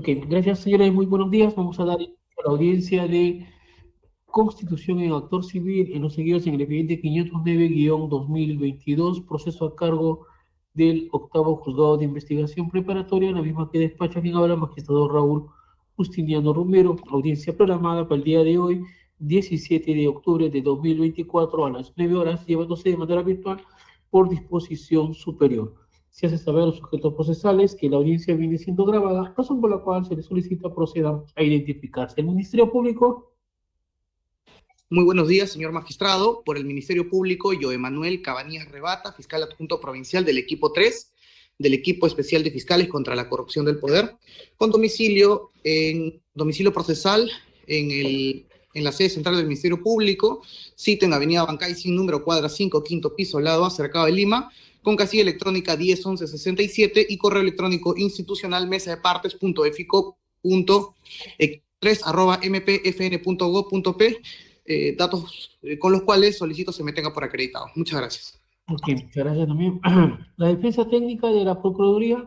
Ok, gracias señores, muy buenos días. Vamos a dar inicio a la audiencia de constitución en actor civil en los seguidos en el expediente 509-2022, proceso a cargo del octavo juzgado de investigación preparatoria, la misma que despacha quien habla, magistrado Raúl Justiniano Romero, audiencia programada para el día de hoy, 17 de octubre de 2024 a las 9 horas, llevándose de manera virtual por disposición superior. Se hace saber a los sujetos procesales que la audiencia viene siendo grabada, razón por la cual se les solicita procedan a identificarse. El Ministerio Público. Muy buenos días, señor magistrado. Por el Ministerio Público, yo, Emanuel Cabanías Rebata, fiscal adjunto provincial del equipo 3, del equipo especial de fiscales contra la corrupción del poder, con domicilio procesal en la sede central del Ministerio Público, sitio en Avenida Bancay, sin número, cuadra 5, quinto piso, lado A, cercado de Lima, con casilla electrónica 101167 y correo electrónico institucional mesadepartes.efico.3@mpfn.gov.p, datos con los cuales solicito se me tenga por acreditado. Muchas gracias. Ok, muchas gracias también. La defensa técnica de la Procuraduría.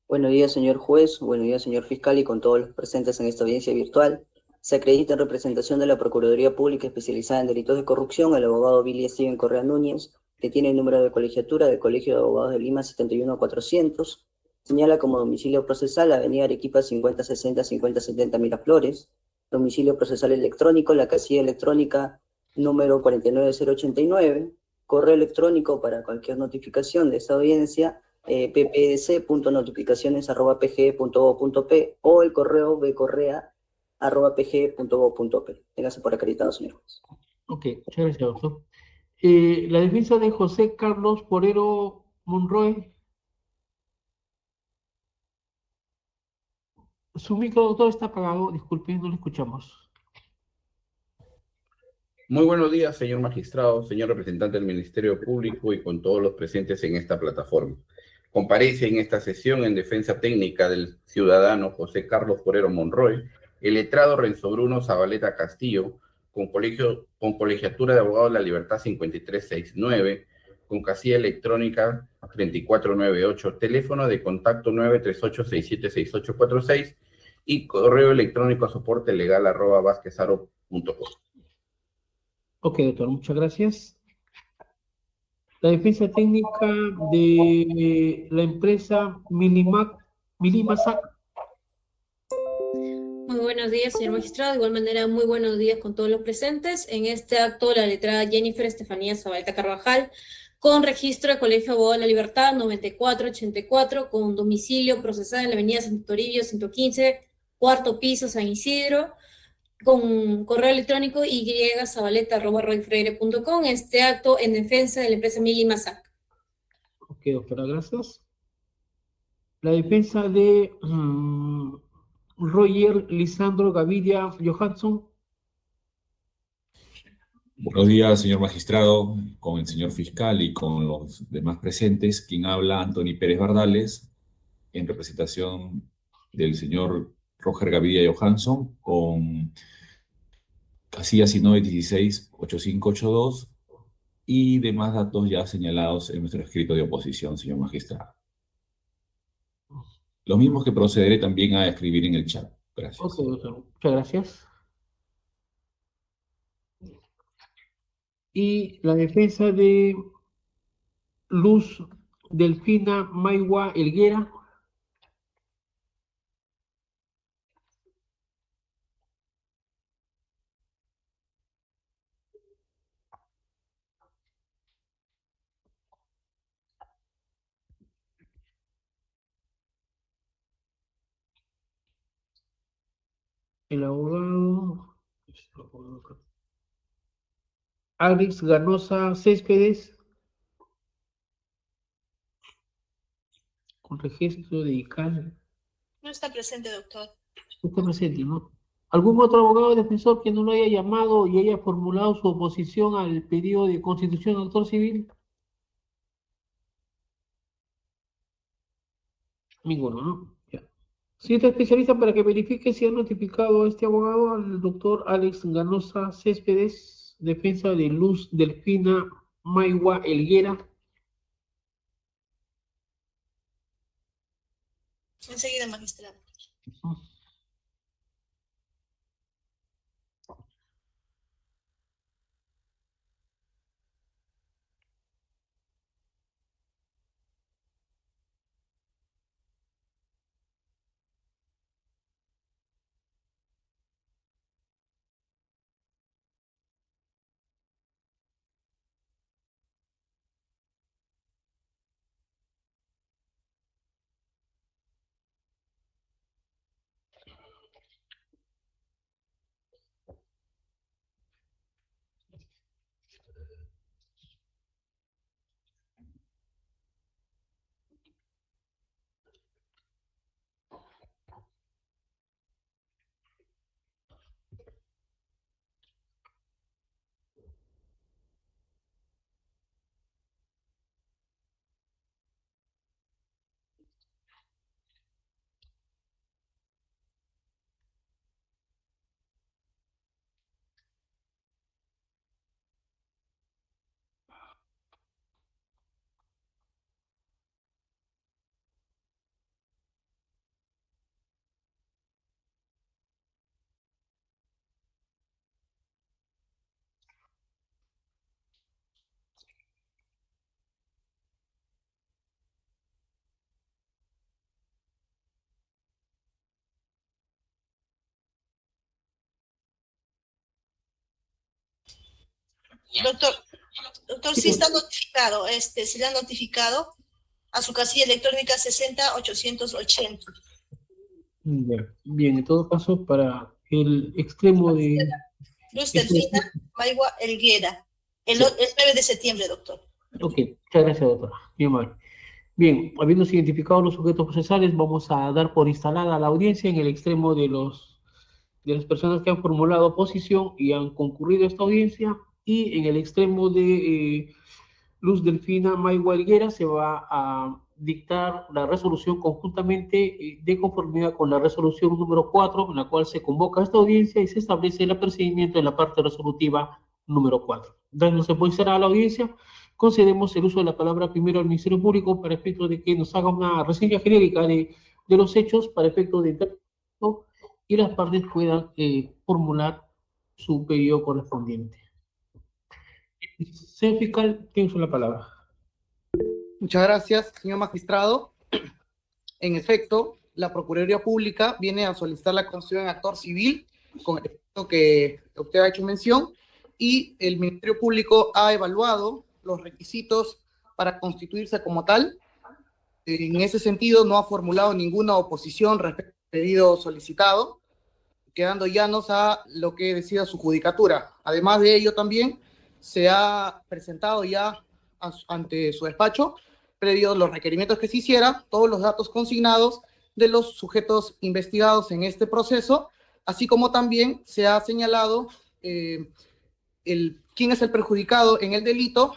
Buenos días, señor juez. Buenos días, señor fiscal, y con todos los presentes en esta audiencia virtual. Se acredita en representación de la Procuraduría Pública especializada en delitos de corrupción el abogado Billy Steven Correa Núñez, que tiene el número de colegiatura del Colegio de Abogados de Lima 71400. Señala como domicilio procesal Avenida Arequipa 5060-5070 Miraflores. Domicilio procesal electrónico, la casilla electrónica número 49089. Correo electrónico para cualquier notificación de esta audiencia, ppdc.notificaciones@pge.gov.p o el correo bcorrea@pge.gov.p. Téngase por acreditado, señor juez. Ok, muchas gracias, doctor. La defensa de José Carlos Porero Monroy. Su micro, doctor, está apagado. Disculpe, no lo escuchamos. Muy buenos días, señor magistrado, señor representante del Ministerio Público y con todos los presentes en esta plataforma. Comparece en esta sesión en defensa técnica del ciudadano José Carlos Porero Monroy, el letrado Renzo Bruno Zabaleta Castillo, con colegiatura de abogado de la libertad 5369, con casilla electrónica 3498, teléfono de contacto 938-676846 y correo electrónico a soporte legal @vasquezaro.com. Ok, doctor, muchas gracias. La defensa técnica de la empresa Milimasac. Muy buenos días, señor magistrado. De igual manera, muy buenos días con todos los presentes. En este acto, la letrada Jennifer Estefanía Zabaleta Carvajal, con registro de Colegio Abogado de la Libertad 9484, con domicilio procesado en la avenida Santo Toribio 115, cuarto piso, San Isidro, con correo electrónico yzabaleta@royfreire.com. Este acto en defensa de la empresa Milimasac. Ok, doctora, gracias. La defensa de Roger Lisandro Gaviria Johansson. Buenos días, señor magistrado, con el señor fiscal y con los demás presentes. Quien habla, Anthony Pérez Bardales, en representación del señor Roger Gaviria Johansson, con casillas 1916-8582 y demás datos ya señalados en nuestro escrito de oposición, señor magistrado. Los mismos que procederé también a escribir en el chat. Gracias. Ok, doctor, muchas gracias. Y la defensa de Luz Delfina Maigua Elguera. El abogado Alex Ganosa Céspedes, con registro de ICANN. No está presente, doctor. Está presente, ¿no? ¿Algún otro abogado defensor que no lo haya llamado y haya formulado su oposición al pedido de constitución del actor civil? Ninguno, ¿no? Ya. Siguiente especialista para que verifique si ha notificado a este abogado, al doctor Alex Ganosa Céspedes, defensa de Luz Delfina Maigua Elguera. Enseguida, magistrado. Doctor, sí está notificado, se le ha notificado a su casilla electrónica 60880. Ya. Bien, en todo caso, para el extremo de... Luz Delfina Maigua Elguera, el 9 de septiembre, doctor. Ok, muchas gracias, doctora. Bien, mal. Bien, habiéndose identificado los sujetos procesales, vamos a dar por instalada la audiencia en el extremo de las personas que han formulado oposición y han concurrido a esta audiencia, y en el extremo de Luz Delfina Maigua Helguera se va a dictar la resolución conjuntamente de conformidad con la resolución número 4, en la cual se convoca a esta audiencia y se establece el apercibimiento de la parte resolutiva número 4. Dándose por instalada la audiencia, concedemos el uso de la palabra primero al Ministerio Público para efecto de que nos haga una reseña genérica de los hechos para efecto de interpretación y las partes puedan formular su pedido correspondiente. Señor fiscal, tiene usted la palabra. Muchas gracias, señor magistrado. En efecto, la Procuraduría Pública viene a solicitar la constitución en actor civil, con el efecto que usted ha hecho mención, y el Ministerio Público ha evaluado los requisitos para constituirse como tal. En ese sentido, no ha formulado ninguna oposición respecto al pedido solicitado, quedando llanos a lo que decida su judicatura. Además de ello, también se ha presentado ya ante su despacho, previo a los requerimientos que se hiciera, todos los datos consignados de los sujetos investigados en este proceso, así como también se ha señalado quién es el perjudicado en el delito,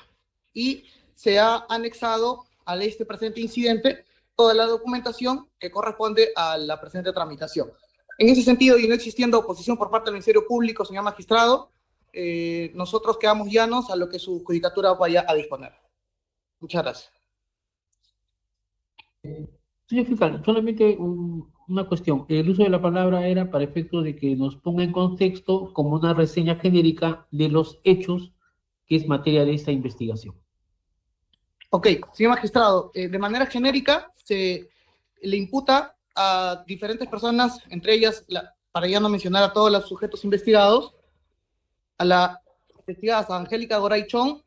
y se ha anexado a este presente incidente toda la documentación que corresponde a la presente tramitación. En ese sentido, y no existiendo oposición por parte del Ministerio Público, señor magistrado, nosotros quedamos llanos a lo que su judicatura vaya a disponer. Muchas gracias. Señor fiscal, solamente una cuestión. El uso de la palabra era para efecto de que nos ponga en contexto como una reseña genérica de los hechos que es materia de esta investigación. Ok, señor magistrado, de manera genérica se le imputa a diferentes personas, entre ellas, para ya no mencionar a todos los sujetos investigados, a la investigada Angélica Goray Chong.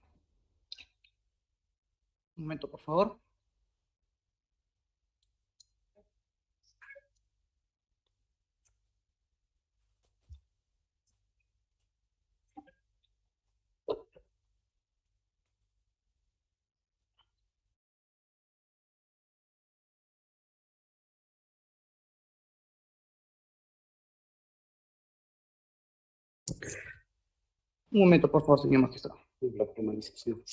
Un momento, por favor. Un momento, por favor, señor magistrado. La formalización.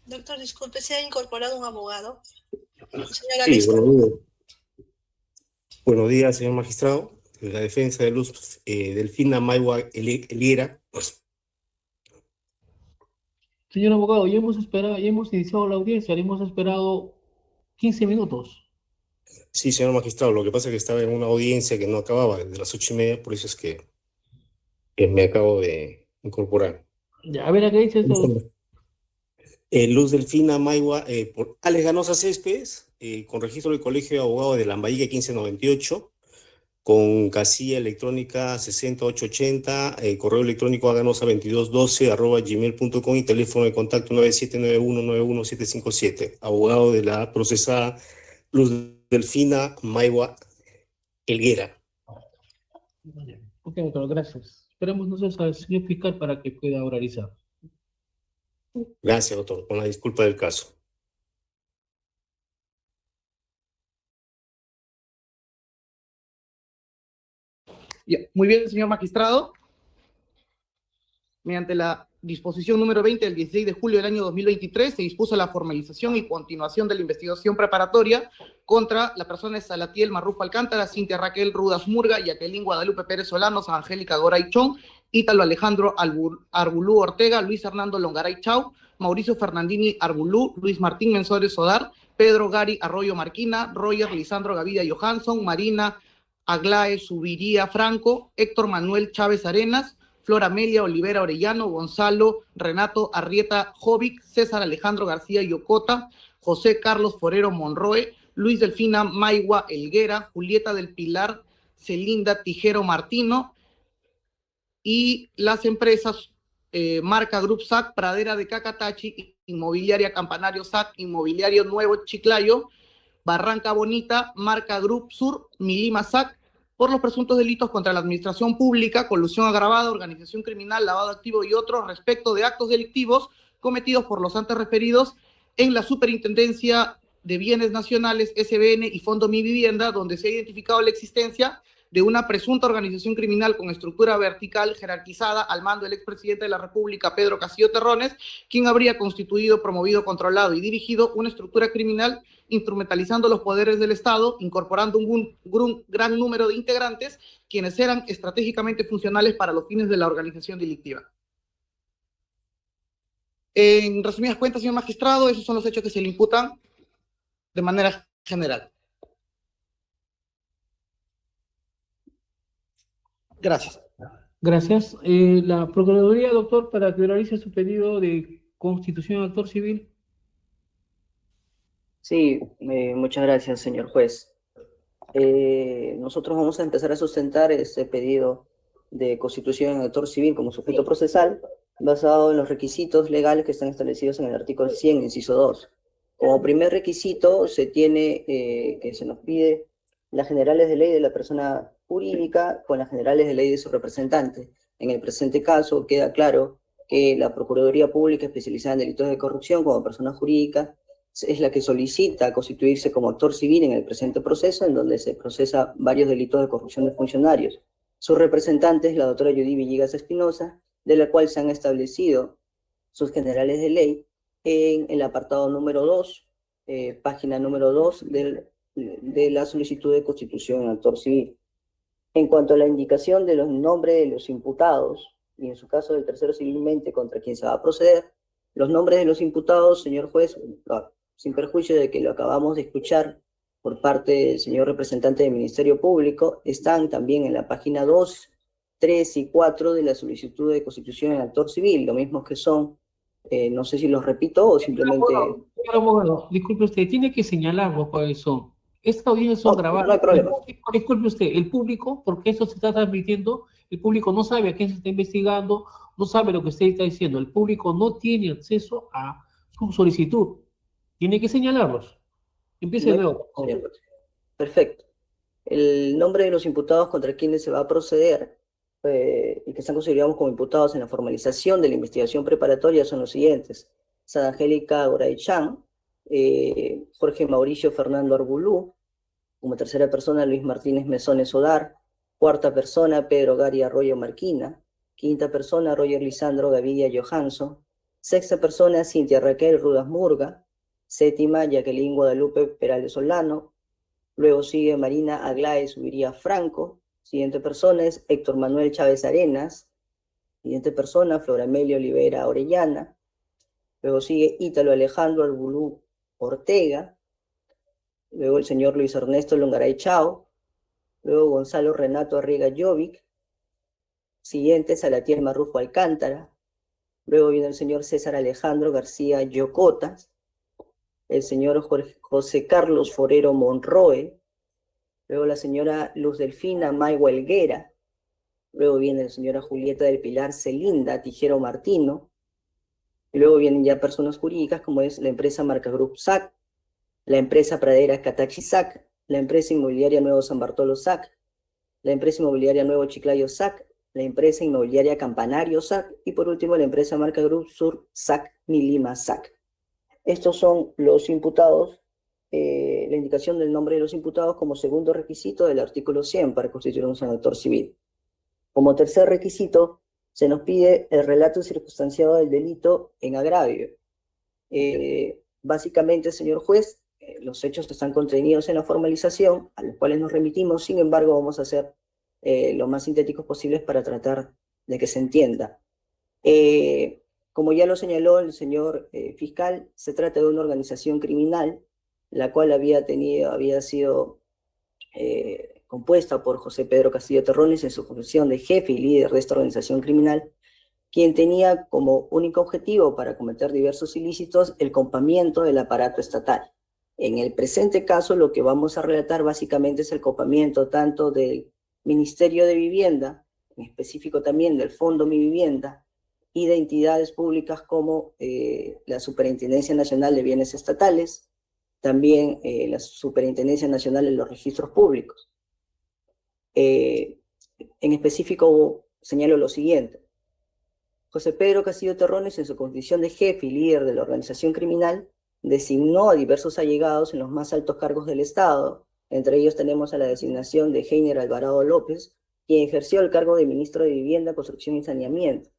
Doctor, disculpe, ¿se ha incorporado un abogado? Señora Sí, Lista. buenos días. Buenos días, señor magistrado. La defensa de Luz Delfina Maigua Elguera. Señor abogado, ya hemos iniciado la audiencia, le hemos esperado 15 minutos. Sí, señor magistrado, lo que pasa es que estaba en una audiencia que no acababa desde las 8:30, por eso es que me acabo de incorporar. Ya, a ver, acá dice esto. Luz Delfina Maigua, por Alex Ganosa Céspedes, con registro del Colegio de Abogados de Lambayeque 1598, con casilla electrónica 60880, correo electrónico aganosa2212@gmail.com y teléfono de contacto 9791911757. Abogado de la procesada Luz Delfina Maigua Elguera. Ok, doctor, gracias. Esperemos entonces al señor fiscal para que pueda oralizar. Gracias, doctor, con la disculpa del caso. Ya, muy bien, señor magistrado. Mediante la disposición número 20 del 16 de julio del año 2023, se dispuso la formalización y continuación de la investigación preparatoria contra la persona de Salatiel Marrufo Alcántara, Cintia Raquel Rudas Murga, Jacqueline Guadalupe Pérez Solanos, Angélica Goray Chong, Ítalo Alejandro Arbulú Ortega, Luis Hernando Longaray Chau, Mauricio Fernandini Arbulú, Luis Martín Mensores Sodar, Pedro Gary Arroyo Marquina, Roger Lisandro Gavidia Johansson, Marina Aglae Subiría Franco, Héctor Manuel Chávez Arenas, Flor Amelia Olivera Orellano, Gonzalo Renato Arrieta Jovic, César Alejandro García Yocota, José Carlos Forero Monroe, Luis Delfina Maigua Elguera, Julieta del Pilar Celinda Tijero Martino, y las empresas Marca Group SAC, Pradera de Cacatachi, Inmobiliaria Campanario SAC, Inmobiliario Nuevo Chiclayo, Barranca Bonita, Marca Group Sur, Milima SAC, por los presuntos delitos contra la administración pública, colusión agravada, organización criminal, lavado de activos y otros respecto de actos delictivos cometidos por los antes referidos en la Superintendencia de Bienes Nacionales, SBN y Fondo Mi Vivienda, donde se ha identificado la existencia de una presunta organización criminal con estructura vertical jerarquizada al mando del expresidente de la República, Pedro Castillo Terrones, quien habría constituido, promovido, controlado y dirigido una estructura criminal instrumentalizando los poderes del Estado, incorporando un gran número de integrantes, quienes eran estratégicamente funcionales para los fines de la organización delictiva. En resumidas cuentas, señor magistrado, esos son los hechos que se le imputan de manera general. Gracias. Gracias. La Procuraduría, doctor, para que realice su pedido de constitución de actor civil. Sí, muchas gracias, señor juez. Nosotros vamos a empezar a sustentar este pedido de constitución en actor civil como sujeto procesal, basado en los requisitos legales que están establecidos en el artículo 100, inciso 2. Como primer requisito se tiene que se nos pide las generales de ley de la persona jurídica con las generales de ley de su representante. En el presente caso queda claro que la Procuraduría Pública especializada en delitos de corrupción como persona jurídica es la que solicita constituirse como actor civil en el presente proceso, en donde se procesa varios delitos de corrupción de funcionarios. Su representante es la doctora Judy Villegas Espinosa, de la cual se han establecido sus generales de ley en el apartado número 2, página número 2 de la solicitud de constitución en actor civil. En cuanto a la indicación de los nombres de los imputados, y en su caso del tercero civilmente contra quien se va a proceder, los nombres de los imputados, señor juez, sin perjuicio de que lo acabamos de escuchar por parte del señor representante del Ministerio Público, están también en la página 2, 3 y 4 de la solicitud de constitución en actor civil, lo mismo que son, no sé si los repito o simplemente... Señor abogado, disculpe usted, tiene que señalarlo cuáles son. Esta audiencia son grabadas. No hay problema. Disculpe usted, el público, porque eso se está transmitiendo, el público no sabe a quién se está investigando, no sabe lo que usted está diciendo, el público no tiene acceso a su solicitud. Tiene que señalarlos. Empiece de nuevo. Perfecto. El nombre de los imputados contra quienes se va a proceder y que están considerados como imputados en la formalización de la investigación preparatoria son los siguientes: Sara Angélica Goraychan, Jorge Mauricio Fernando Arbulú, como tercera persona Luis Martínez Mesones Sodar, cuarta persona Pedro Gary Arroyo Marquina, quinta persona Roger Lisandro Gavidia Johansson, sexta persona Cintia Raquel Rudas Murga, séptima Jacqueline Guadalupe Perales Solano, Luego sigue Marina Aglae Subiría Franco. Siguiente persona es Héctor Manuel Chávez Arenas. Siguiente persona, Flora Amelia Olivera Orellana. Luego sigue Ítalo Alejandro Albulú Ortega. Luego el señor Luis Ernesto Longaray Chao. Luego Gonzalo Renato Arriaga Jovic. Siguiente, Salatiel Marrufo Alcántara. Luego viene el señor César Alejandro García Yocota. El señor José Carlos Forero Monroe. Luego la señora Luz Delfina Maigua Helguera. Luego viene la señora Julieta del Pilar Celinda Tijero Martino. Y luego vienen ya personas jurídicas como es la empresa Marca Group SAC, la empresa Pradera Catachi SAC, la empresa inmobiliaria Nuevo San Bartolo SAC, la empresa inmobiliaria Nuevo Chiclayo SAC, la empresa inmobiliaria Campanario SAC y por último la empresa Marca Group Sur SAC Milima SAC. Estos son los imputados, la indicación del nombre de los imputados como segundo requisito del artículo 100 para constituir un senador civil. Como tercer requisito, se nos pide el relato circunstanciado del delito en agravio. Básicamente, señor juez, los hechos están contenidos en la formalización, a los cuales nos remitimos, sin embargo, vamos a ser lo más sintéticos posibles para tratar de que se entienda. Como ya lo señaló el señor fiscal, se trata de una organización criminal, la cual había sido compuesta por José Pedro Castillo Terrones en su función de jefe y líder de esta organización criminal, quien tenía como único objetivo para cometer diversos ilícitos el copamiento del aparato estatal. En el presente caso, lo que vamos a relatar básicamente es el copamiento tanto del Ministerio de Vivienda, en específico también del Fondo Mi Vivienda, y de entidades públicas como la Superintendencia Nacional de Bienes Estatales, también la Superintendencia Nacional de los Registros Públicos. En específico, señalo lo siguiente. José Pedro Castillo Terrones, en su condición de jefe y líder de la organización criminal, designó a diversos allegados en los más altos cargos del Estado. Entre ellos tenemos a la designación de Heiner Alvarado López, quien ejerció el cargo de ministro de Vivienda, Construcción y Saneamiento,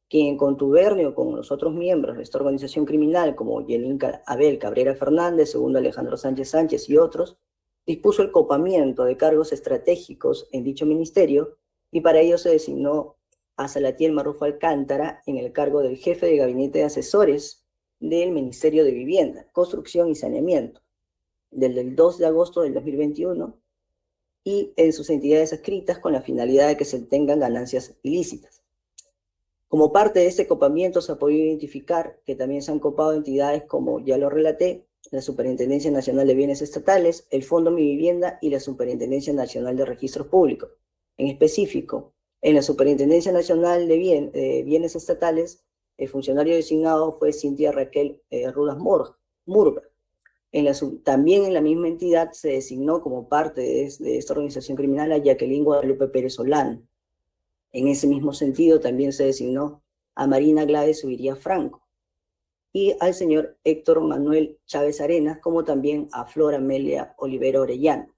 quien en contubernio con los otros miembros de esta organización criminal, como Yelín Abel Cabrera Fernández, segundo Alejandro Sánchez Sánchez y otros, dispuso el copamiento de cargos estratégicos en dicho ministerio y para ello se designó a Salatiel Marrufo Alcántara en el cargo del jefe de gabinete de asesores del Ministerio de Vivienda, Construcción y Saneamiento, desde el 2 de agosto del 2021 y en sus entidades adscritas con la finalidad de que se obtengan ganancias ilícitas. Como parte de este copamiento se ha podido identificar que también se han copado entidades como ya lo relaté, la Superintendencia Nacional de Bienes Estatales, el Fondo Mi Vivienda y la Superintendencia Nacional de Registros Públicos. En específico, en la Superintendencia Nacional de Bienes Estatales, el funcionario designado fue Cintia Raquel Rudas Murga. También en la misma entidad se designó como parte de esta organización criminal a Jacqueline Guadalupe Pérez Solano. En ese mismo sentido también se designó a Marina Aglae Subiría Franco y al señor Héctor Manuel Chávez Arenas, como también a Flora Amelia Olivera Orellana.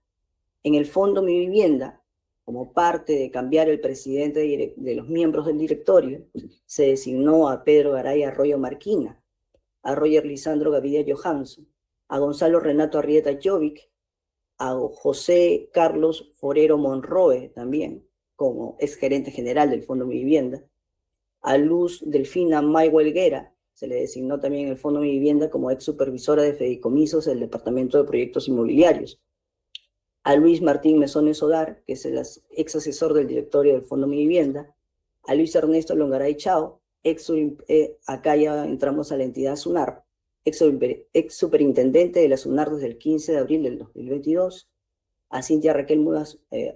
En el Fondo Mi Vivienda, como parte de cambiar el presidente de los miembros del directorio, se designó a Pedro Garay Arroyo Marquina, a Roger Lisandro Gavidia Johansson, a Gonzalo Renato Arrieta Jovic, a José Carlos Forero Monroe también, como exgerente general del Fondo Mi Vivienda, a Luz Delfina Maigua Helguera, se le designó también el Fondo Mi Vivienda como ex supervisora de fideicomisos del Departamento de Proyectos Inmobiliarios, a Luis Martín Mesones Odar, que es el ex asesor del directorio del Fondo Mi Vivienda, a Luis Ernesto Longaray Chao, acá ya entramos a la entidad SUNAR, ex superintendente de la SUNAR desde el 15 de abril del 2022, a Cintia Raquel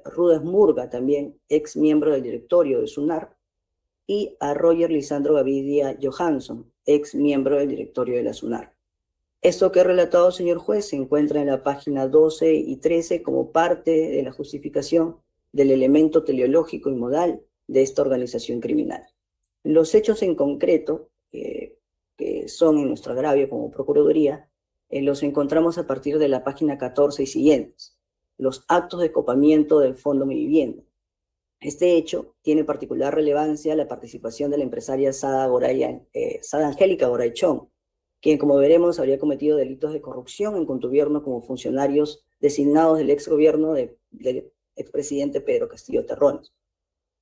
Rudas Murga, también ex miembro del directorio de SUNAR, y a Roger Lisandro Gavidia Johansson, ex miembro del directorio de la SUNAR. Esto que he relatado, señor juez, se encuentra en la página 12 y 13 como parte de la justificación del elemento teleológico y modal de esta organización criminal. Los hechos en concreto, que son en nuestro agravio como Procuraduría, los encontramos a partir de la página 14 y siguientes. Los actos de copamiento del Fondo Mi Vivienda. Este hecho tiene particular relevancia la participación de la empresaria Sada Angélica Goraychón, quien, como veremos, habría cometido delitos de corrupción en contubernio como funcionarios designados del ex gobierno del expresidente Pedro Castillo Terrones.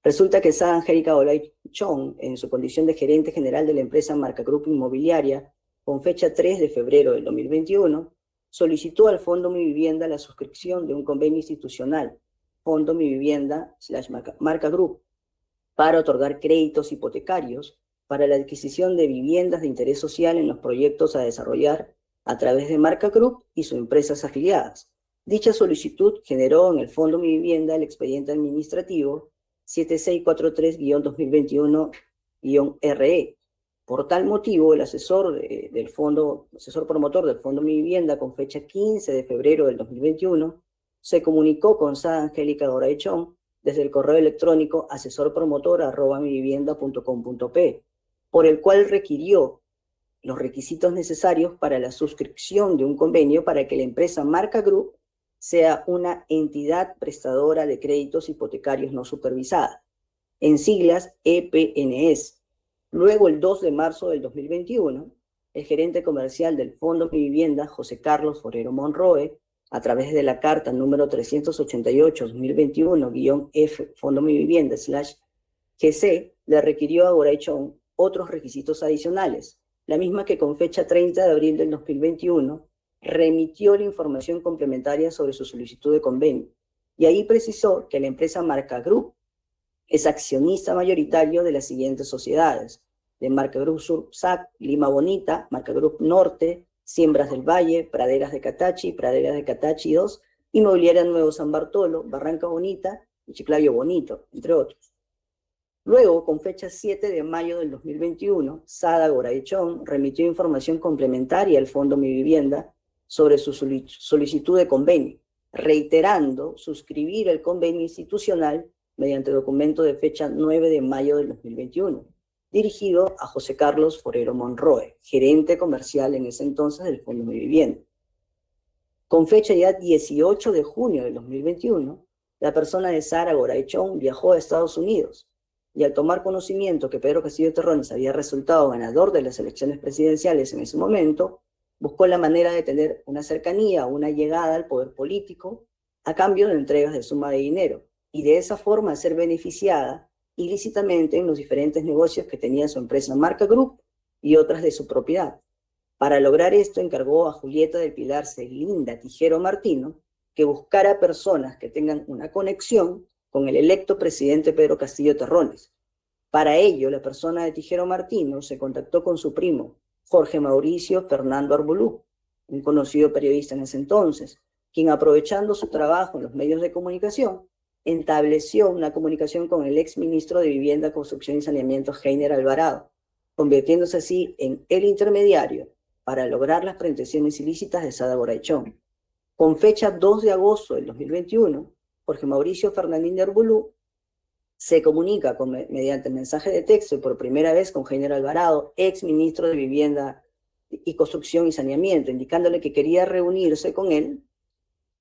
Resulta que Sara Angélica Olay Chong, en su condición de gerente general de la empresa Marca Group Inmobiliaria, con fecha 3 de febrero del 2021, solicitó al Fondo Mi Vivienda la suscripción de un convenio institucional, Fondo Mi Vivienda / Marca Group, para otorgar créditos hipotecarios para la adquisición de viviendas de interés social en los proyectos a desarrollar a través de Marca Group y sus empresas afiliadas. Dicha solicitud generó en el Fondo Mi Vivienda el expediente administrativo 7643-2021-RE. Por tal motivo, el asesor promotor del Fondo Mi Vivienda, con fecha 15 de febrero del 2021, se comunicó con Sara Angélica Goraichón desde el correo electrónico asesorpromotor@mivivienda.com.p, por el cual requirió los requisitos necesarios para la suscripción de un convenio para que la empresa Marca Group sea una entidad prestadora de créditos hipotecarios no supervisada, en siglas EPNS. Luego, el 2 de marzo del 2021, el gerente comercial del Fondo Mi Vivienda, José Carlos Forero Monroe, a través de la carta número 388-2021-F Fondo Mi Vivienda /GC, le requirió a Goraichón otros requisitos adicionales, la misma que con fecha 30 de abril del 2021 remitió la información complementaria sobre su solicitud de convenio, y ahí precisó que la empresa Marca Group es accionista mayoritario de las siguientes sociedades: de Marca Group Sur SAC, Lima Bonita, Marca Group Norte, Siembras del Valle, Praderas de Catachi 2, Inmobiliaria Nuevo San Bartolo, Barranca Bonita y Chiclayo Bonito, entre otros. Luego, con fecha 7 de mayo del 2021, Sada Goraichón remitió información complementaria al Fondo Mi Vivienda sobre su solicitud de convenio, reiterando suscribir el convenio institucional mediante documento de fecha 9 de mayo del 2021, dirigido a José Carlos Forero Monroe, gerente comercial en ese entonces del Fondo Mi Vivienda. Con fecha ya 18 de junio del 2021, la persona de Sara Goraichón viajó a Estados Unidos, y al tomar conocimiento que Pedro Castillo Terrones había resultado ganador de las elecciones presidenciales en ese momento, buscó la manera de tener una cercanía, una llegada al poder político a cambio de entregas de suma de dinero, y de esa forma ser beneficiada ilícitamente en los diferentes negocios que tenía su empresa Marca Group y otras de su propiedad. Para lograr esto, encargó a Julieta del Pilar Celinda Tijero Martino que buscara personas que tengan una conexión con el electo presidente Pedro Castillo Terrones. Para ello, la persona de Tijero Martino se contactó con su primo, Jorge Mauricio Fernando Arbolú, un conocido periodista en ese entonces, quien, aprovechando su trabajo en los medios de comunicación, estableció una comunicación con el ex ministro de Vivienda, Construcción y Saneamiento, Heiner Alvarado, convirtiéndose así en el intermediario para lograr las pretensiones ilícitas de Sada Goraichón. Con fecha 2 de agosto del 2021, Jorge Mauricio Fernandín de Arbolú se comunica mediante mensaje de texto y por primera vez con Heiner Alvarado, ex ministro de Vivienda y Construcción y Saneamiento, indicándole que quería reunirse con él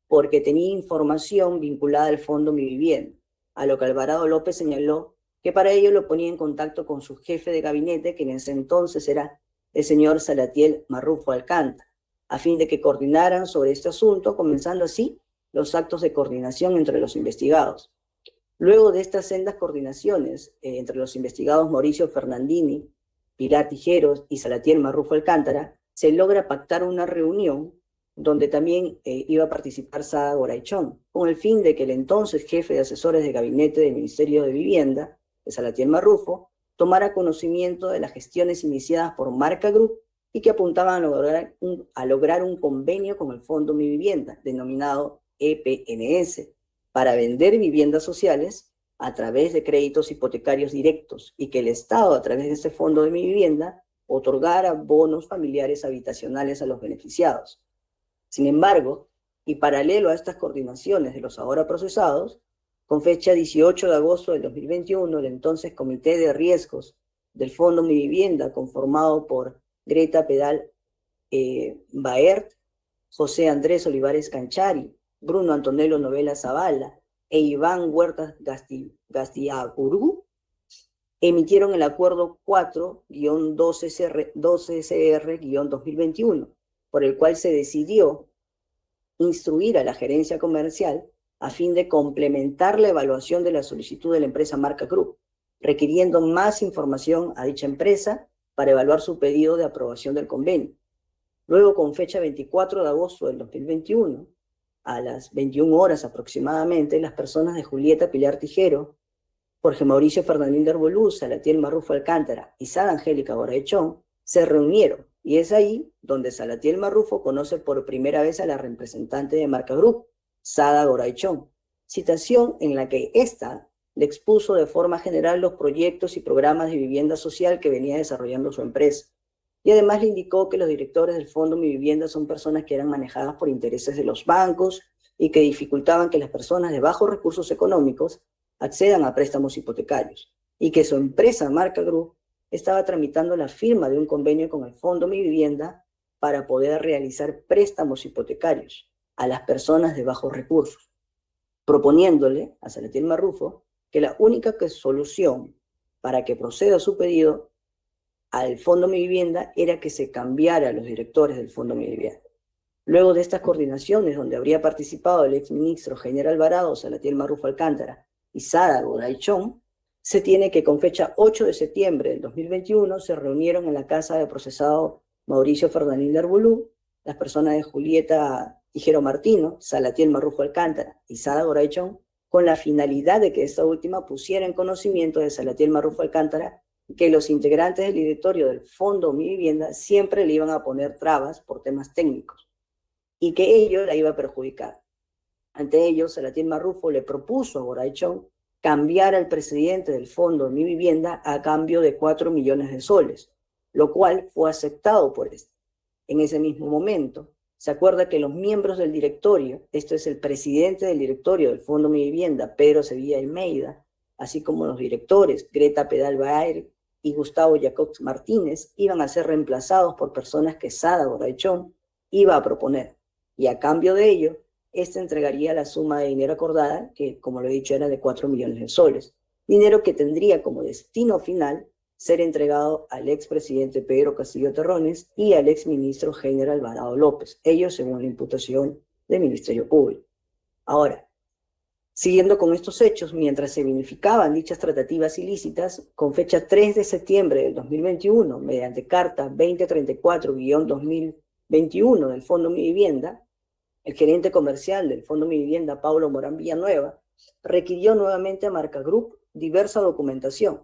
porque tenía información vinculada al Fondo Mi Vivienda, a lo que Alvarado López señaló que para ello lo ponía en contacto con su jefe de gabinete, que en ese entonces era el señor Salatiel Marrufo Alcántara, a fin de que coordinaran sobre este asunto, comenzando así los actos de coordinación entre los investigados. Luego de estas sendas coordinaciones entre los investigados Mauricio Fernandini, Pilar Tijeros y Salatiel Marrufo Alcántara, se logra pactar una reunión donde también iba a participar Sada Goraichón, con el fin de que el entonces jefe de asesores de gabinete del Ministerio de Vivienda, de Salatiel Marrufo, tomara conocimiento de las gestiones iniciadas por Marca Group y que apuntaban a lograr un convenio con el Fondo Mi Vivienda, denominado EPNS, para vender viviendas sociales a través de créditos hipotecarios directos, y que el Estado, a través de ese Fondo de Mi Vivienda, otorgara bonos familiares habitacionales a los beneficiados. Sin embargo, y paralelo a estas coordinaciones de los ahora procesados, con fecha 18 de agosto del 2021, el entonces Comité de Riesgos del Fondo Mi Vivienda, conformado por Greta Pedal Baert, José Andrés Olivares Canchari, Bruno Antonello Novela Zavala e Iván Huertas Gastiaburú, emitieron el acuerdo 4-12CR-2021, por el cual se decidió instruir a la gerencia comercial a fin de complementar la evaluación de la solicitud de la empresa Marca Group, requiriendo más información a dicha empresa para evaluar su pedido de aprobación del convenio. Luego, con fecha 24 de agosto del 2021, a las 21 horas aproximadamente, las personas de Julieta Pilar Tijero, Jorge Mauricio Fernández Bolú, Salatiel Marrufo Alcántara y Sada Angélica Goraychón se reunieron, y es ahí donde Salatiel Marrufo conoce por primera vez a la representante de Marca Group, Sada Goraychón, situación en la que ésta le expuso de forma general los proyectos y programas de vivienda social que venía desarrollando su empresa. Y además le indicó que los directores del Fondo Mi Vivienda son personas que eran manejadas por intereses de los bancos y que dificultaban que las personas de bajos recursos económicos accedan a préstamos hipotecarios, y que su empresa Marca Group estaba tramitando la firma de un convenio con el Fondo Mi Vivienda para poder realizar préstamos hipotecarios a las personas de bajos recursos, proponiéndole a Salatiel Marrufo que la única solución para que proceda su pedido al Fondo Mi Vivienda era que se cambiara a los directores del Fondo Mi Vivienda. Luego de estas coordinaciones, donde habría participado el exministro General Alvarado, Salatiel Marrufo Alcántara y Sada Goraychón, se tiene que con fecha 8 de septiembre del 2021 se reunieron en la casa de procesado Mauricio Fernández Arbolú, las personas de Julieta Tijero Martino, Salatiel Marrufo Alcántara y Sada Goraychón, con la finalidad de que esta última pusiera en conocimiento de Salatiel Marrufo Alcántara que los integrantes del directorio del Fondo Mi Vivienda siempre le iban a poner trabas por temas técnicos y que ello la iba a perjudicar. Ante ello, Salatiel Marrufo le propuso a Goraychón cambiar al presidente del Fondo Mi Vivienda a cambio de 4 millones de soles, lo cual fue aceptado por este. En ese mismo momento, se acuerda que los miembros del directorio, esto es el presidente del directorio del Fondo Mi Vivienda, Pedro Sevilla Almeida, así como los directores Greta Pedal-Baer y Gustavo Jacobs Martínez, iban a ser reemplazados por personas que Sada Goraychón iba a proponer, y a cambio de ello, este entregaría la suma de dinero acordada, que como lo he dicho era de 4 millones de soles, dinero que tendría como destino final ser entregado al expresidente Pedro Castillo Terrones y al exministro General Alvarado López, ellos según la imputación del Ministerio Público. Ahora, siguiendo con estos hechos, mientras se verificaban dichas tratativas ilícitas, con fecha 3 de septiembre del 2021, mediante carta 2034-2021 del Fondo Mi Vivienda, el gerente comercial del Fondo Mi Vivienda, Paulo Morán Villanueva, requirió nuevamente a Marca Group diversa documentación,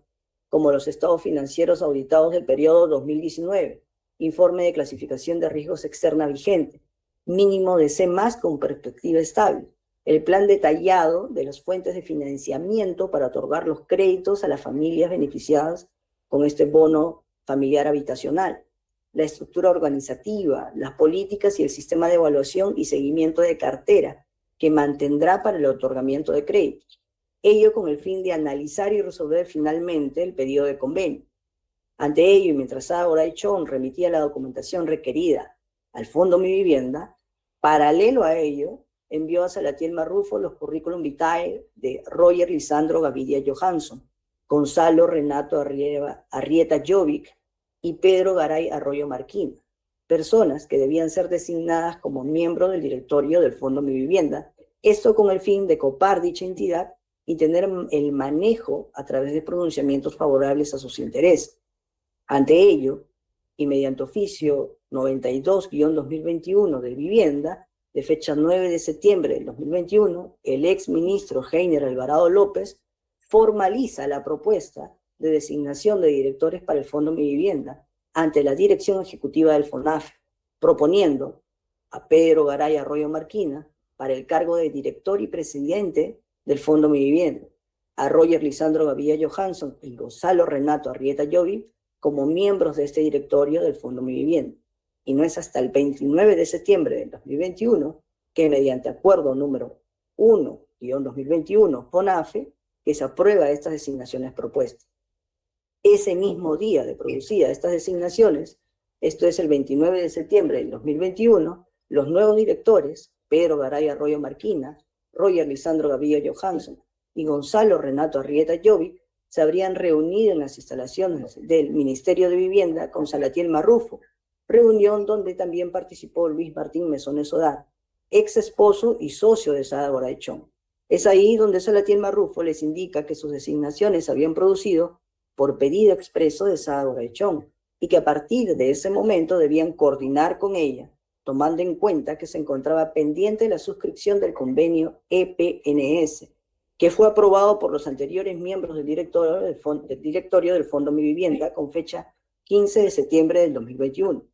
como los estados financieros auditados del periodo 2019, informe de clasificación de riesgos externa vigente, mínimo de C+ con perspectiva estable, el plan detallado de las fuentes de financiamiento para otorgar los créditos a las familias beneficiadas con este bono familiar habitacional, la estructura organizativa, las políticas y el sistema de evaluación y seguimiento de cartera que mantendrá para el otorgamiento de créditos. Ello con el fin de analizar y resolver finalmente el pedido de convenio. Ante ello, y mientras Sada Goraychón remitía la documentación requerida al Fondo Mi Vivienda, paralelo a ello, envió a Salatiel Marrufo los currículum vitae de Roger Lisandro Gaviria Johansson, Gonzalo Renato Arrieta Jovic y Pedro Garay Arroyo Marquina, personas que debían ser designadas como miembros del directorio del Fondo Mi Vivienda, esto con el fin de copar dicha entidad y tener el manejo a través de pronunciamientos favorables a sus intereses. Ante ello, y mediante oficio 92-2021 de Vivienda, de fecha 9 de septiembre del 2021, el exministro Heiner Alvarado López formaliza la propuesta de designación de directores para el Fondo Mi Vivienda ante la dirección ejecutiva del FONAFE, proponiendo a Pedro Garay Arroyo Marquina para el cargo de director y presidente del Fondo Mi Vivienda, a Roger Lisandro Gaviria Johansson y Gonzalo Renato Arrieta Jovic como miembros de este directorio del Fondo Mi Vivienda. Y no es hasta el 29 de septiembre del 2021 que mediante acuerdo número 1-2021 FONAFE que se aprueba estas designaciones propuestas. Ese mismo día de producidas estas designaciones, esto es el 29 de septiembre del 2021, los nuevos directores, Pedro Garay Arroyo Marquina, Roger Lisandro Gaviria Johansson y Gonzalo Renato Arrieta Jovic, se habrían reunido en las instalaciones del Ministerio de Vivienda con Salatiel Marrufo, reunión donde también participó Luis Martín Mesones Odar, ex esposo y socio de Sada Goraichón. Es ahí donde Salatiel Marrufo les indica que sus designaciones se habían producido por pedido expreso de Sada Goraichón y que a partir de ese momento debían coordinar con ella, tomando en cuenta que se encontraba pendiente la suscripción del convenio EPNS, que fue aprobado por los anteriores miembros del directorio del Fondo Mi Vivienda con fecha 15 de septiembre del 2021.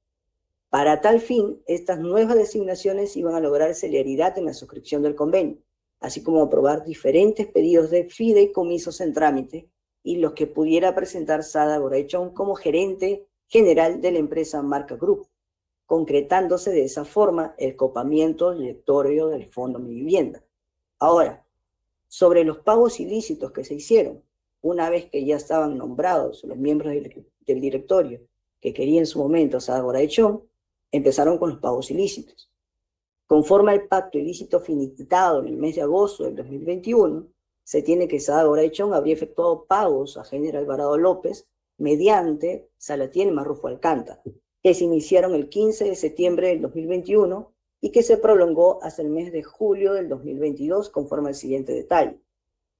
Para tal fin, estas nuevas designaciones iban a lograr celeridad en la suscripción del convenio, así como aprobar diferentes pedidos de fideicomisos en trámite y los que pudiera presentar Sada Goraichón como gerente general de la empresa Marca Group, concretándose de esa forma el copamiento del directorio del Fondo Mi Vivienda. Ahora, sobre los pagos ilícitos que se hicieron, una vez que ya estaban nombrados los miembros del directorio que quería en su momento Sada Goraichón, empezaron con los pagos ilícitos. Conforme al pacto ilícito finiquitado en el mes de agosto del 2021, se tiene que Sada Goraichón habría efectuado pagos a General Alvarado López mediante Salatiel Marrufo Alcántara, que se iniciaron el 15 de septiembre del 2021 y que se prolongó hasta el mes de julio del 2022, conforme al siguiente detalle.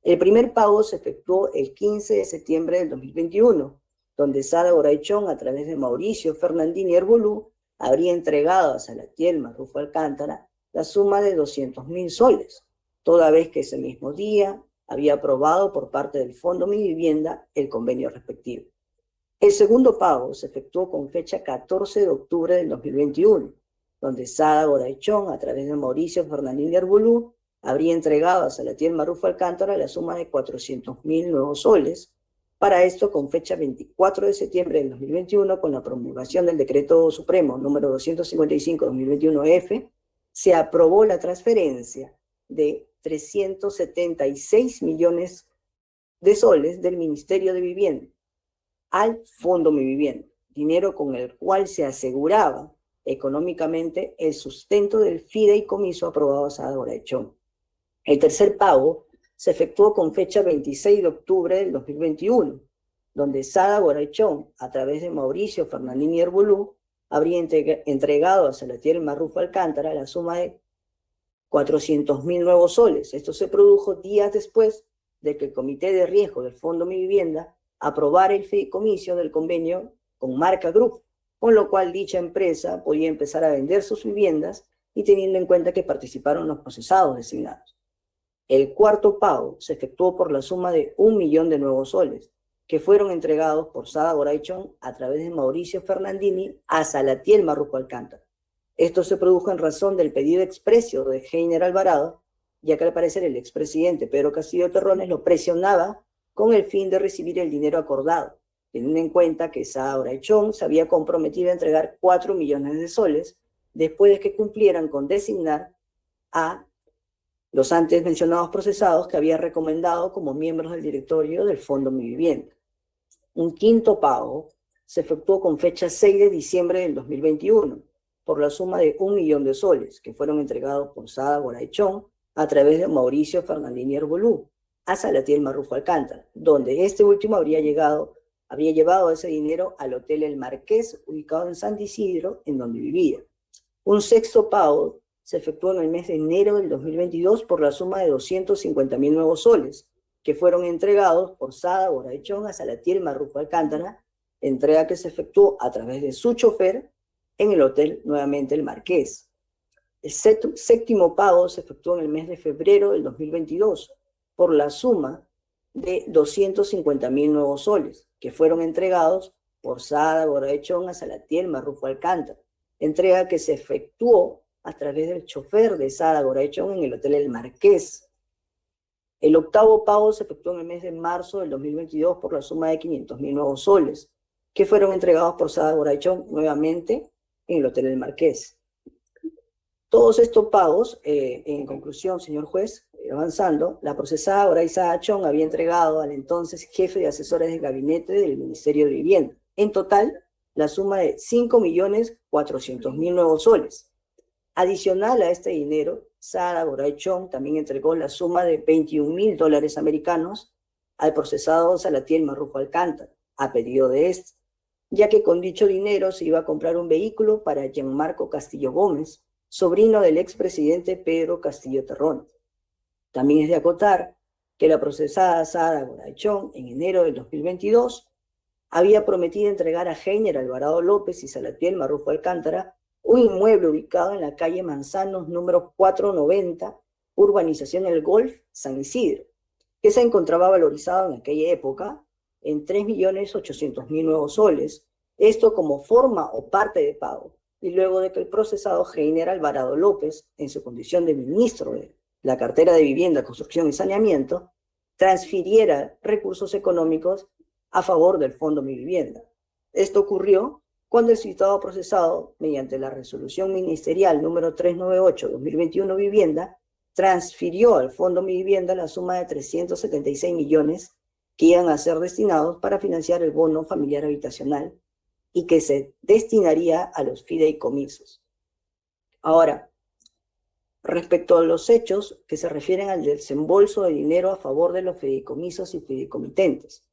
El primer pago se efectuó el 15 de septiembre del 2021, donde Sada Goraichón, a través de Mauricio Fernandini Herbolú, habría entregado a Salatiel Marrufo Alcántara la suma de 200.000 soles, toda vez que ese mismo día había aprobado por parte del Fondo Mi Vivienda el convenio respectivo. El segundo pago se efectuó con fecha 14 de octubre del 2021, donde Sada Goraichón, a través de Mauricio Fernandini Herbolú, habría entregado a Salatiel Marrufo Alcántara la suma de 400.000 nuevos soles. Para esto, con fecha 24 de septiembre del 2021, con la promulgación del Decreto Supremo número 255-2021-F, se aprobó la transferencia de 376 millones de soles del Ministerio de Vivienda al Fondo Mi Vivienda, dinero con el cual se aseguraba económicamente el sustento del fideicomiso aprobado a Sada Goraichón. El tercer pago se efectuó con fecha 26 de octubre del 2021, donde Sada Goraichón, a través de Mauricio Fernandini Herbolú, habría entregado a Salatiel Marrufo Alcántara la suma de 400.000 nuevos soles. Esto se produjo días después de que el Comité de Riesgo del Fondo Mi Vivienda aprobara el fideicomiso del convenio con Marca Group, con lo cual dicha empresa podía empezar a vender sus viviendas y teniendo en cuenta que participaron los procesados designados. El cuarto pago se efectuó por la suma de 1 millón de nuevos soles, que fueron entregados por Sada Goraichón a través de Mauricio Fernandini a Salatiel Marrufo Alcántara. Esto se produjo en razón del pedido expreso de Heiner Alvarado, ya que al parecer el expresidente Pedro Castillo Terrones lo presionaba con el fin de recibir el dinero acordado, teniendo en cuenta que Sada Goraichón se había comprometido a entregar 4 millones de soles después de que cumplieran con designar a los antes mencionados procesados que había recomendado como miembros del directorio del Fondo Mi Vivienda. Un quinto pago se efectuó con fecha 6 de diciembre del 2021 por la suma de 1 millón de soles que fueron entregados por Sada Goraichón a través de Mauricio Fernandini Herbolú a Salatiel Marrufo Alcántara, donde este último habría llevado ese dinero al Hotel El Marqués, ubicado en San Isidro, en donde vivía. Un sexto pago se efectuó en el mes de enero del 2022 por la suma de 250.000 nuevos soles, que fueron entregados por Sada Goraichón a Salatiel Marrufo Alcántara, entrega que se efectuó a través de su chofer en el Hotel nuevamente El Marqués. El séptimo pago se efectuó en el mes de febrero del 2022 por la suma de 250.000 nuevos soles, que fueron entregados por Sada Goraichón a Salatiel Marrufo Alcántara, entrega que se efectuó a través del chofer de Sada Goraichón en el Hotel El Marqués. El octavo pago se efectuó en el mes de marzo del 2022 por la suma de 500.000 nuevos soles, que fueron entregados por Sada Goraichón nuevamente en el Hotel El Marqués. Todos estos pagos, en conclusión, señor juez, avanzando, la procesada Orais Achón había entregado al entonces jefe de asesores de gabinete del Ministerio de Vivienda, en total, la suma de 5.400.000 nuevos soles. Adicional a este dinero, Sada Goraichón también entregó la suma de $21.000 americanos al procesado Salatiel Marrufo Alcántara, a pedido de este, ya que con dicho dinero se iba a comprar un vehículo para Gianmarco Castillo Gómez, sobrino del expresidente Pedro Castillo Terrón. También es de acotar que la procesada Sara Goraychón, en enero del 2022, había prometido entregar a Heiner Alvarado López y Salatiel Marrufo Alcántara un inmueble ubicado en la calle Manzanos, número 490, urbanización El Golf, San Isidro, que se encontraba valorizado en aquella época en 3.800.000 nuevos soles, esto como forma o parte de pago, y luego de que el procesado Heiner Alvarado López, en su condición de ministro de la cartera de Vivienda, Construcción y Saneamiento, transfiriera recursos económicos a favor del Fondo Mi Vivienda. Esto ocurrió cuando el citado procesado, mediante la resolución ministerial número 398-2021 Vivienda, transfirió al Fondo Mi Vivienda la suma de 376 millones que iban a ser destinados para financiar el bono familiar habitacional y que se destinaría a los fideicomisos. Ahora, respecto a los hechos que se refieren al desembolso de dinero a favor de los fideicomisos y fideicomitentes.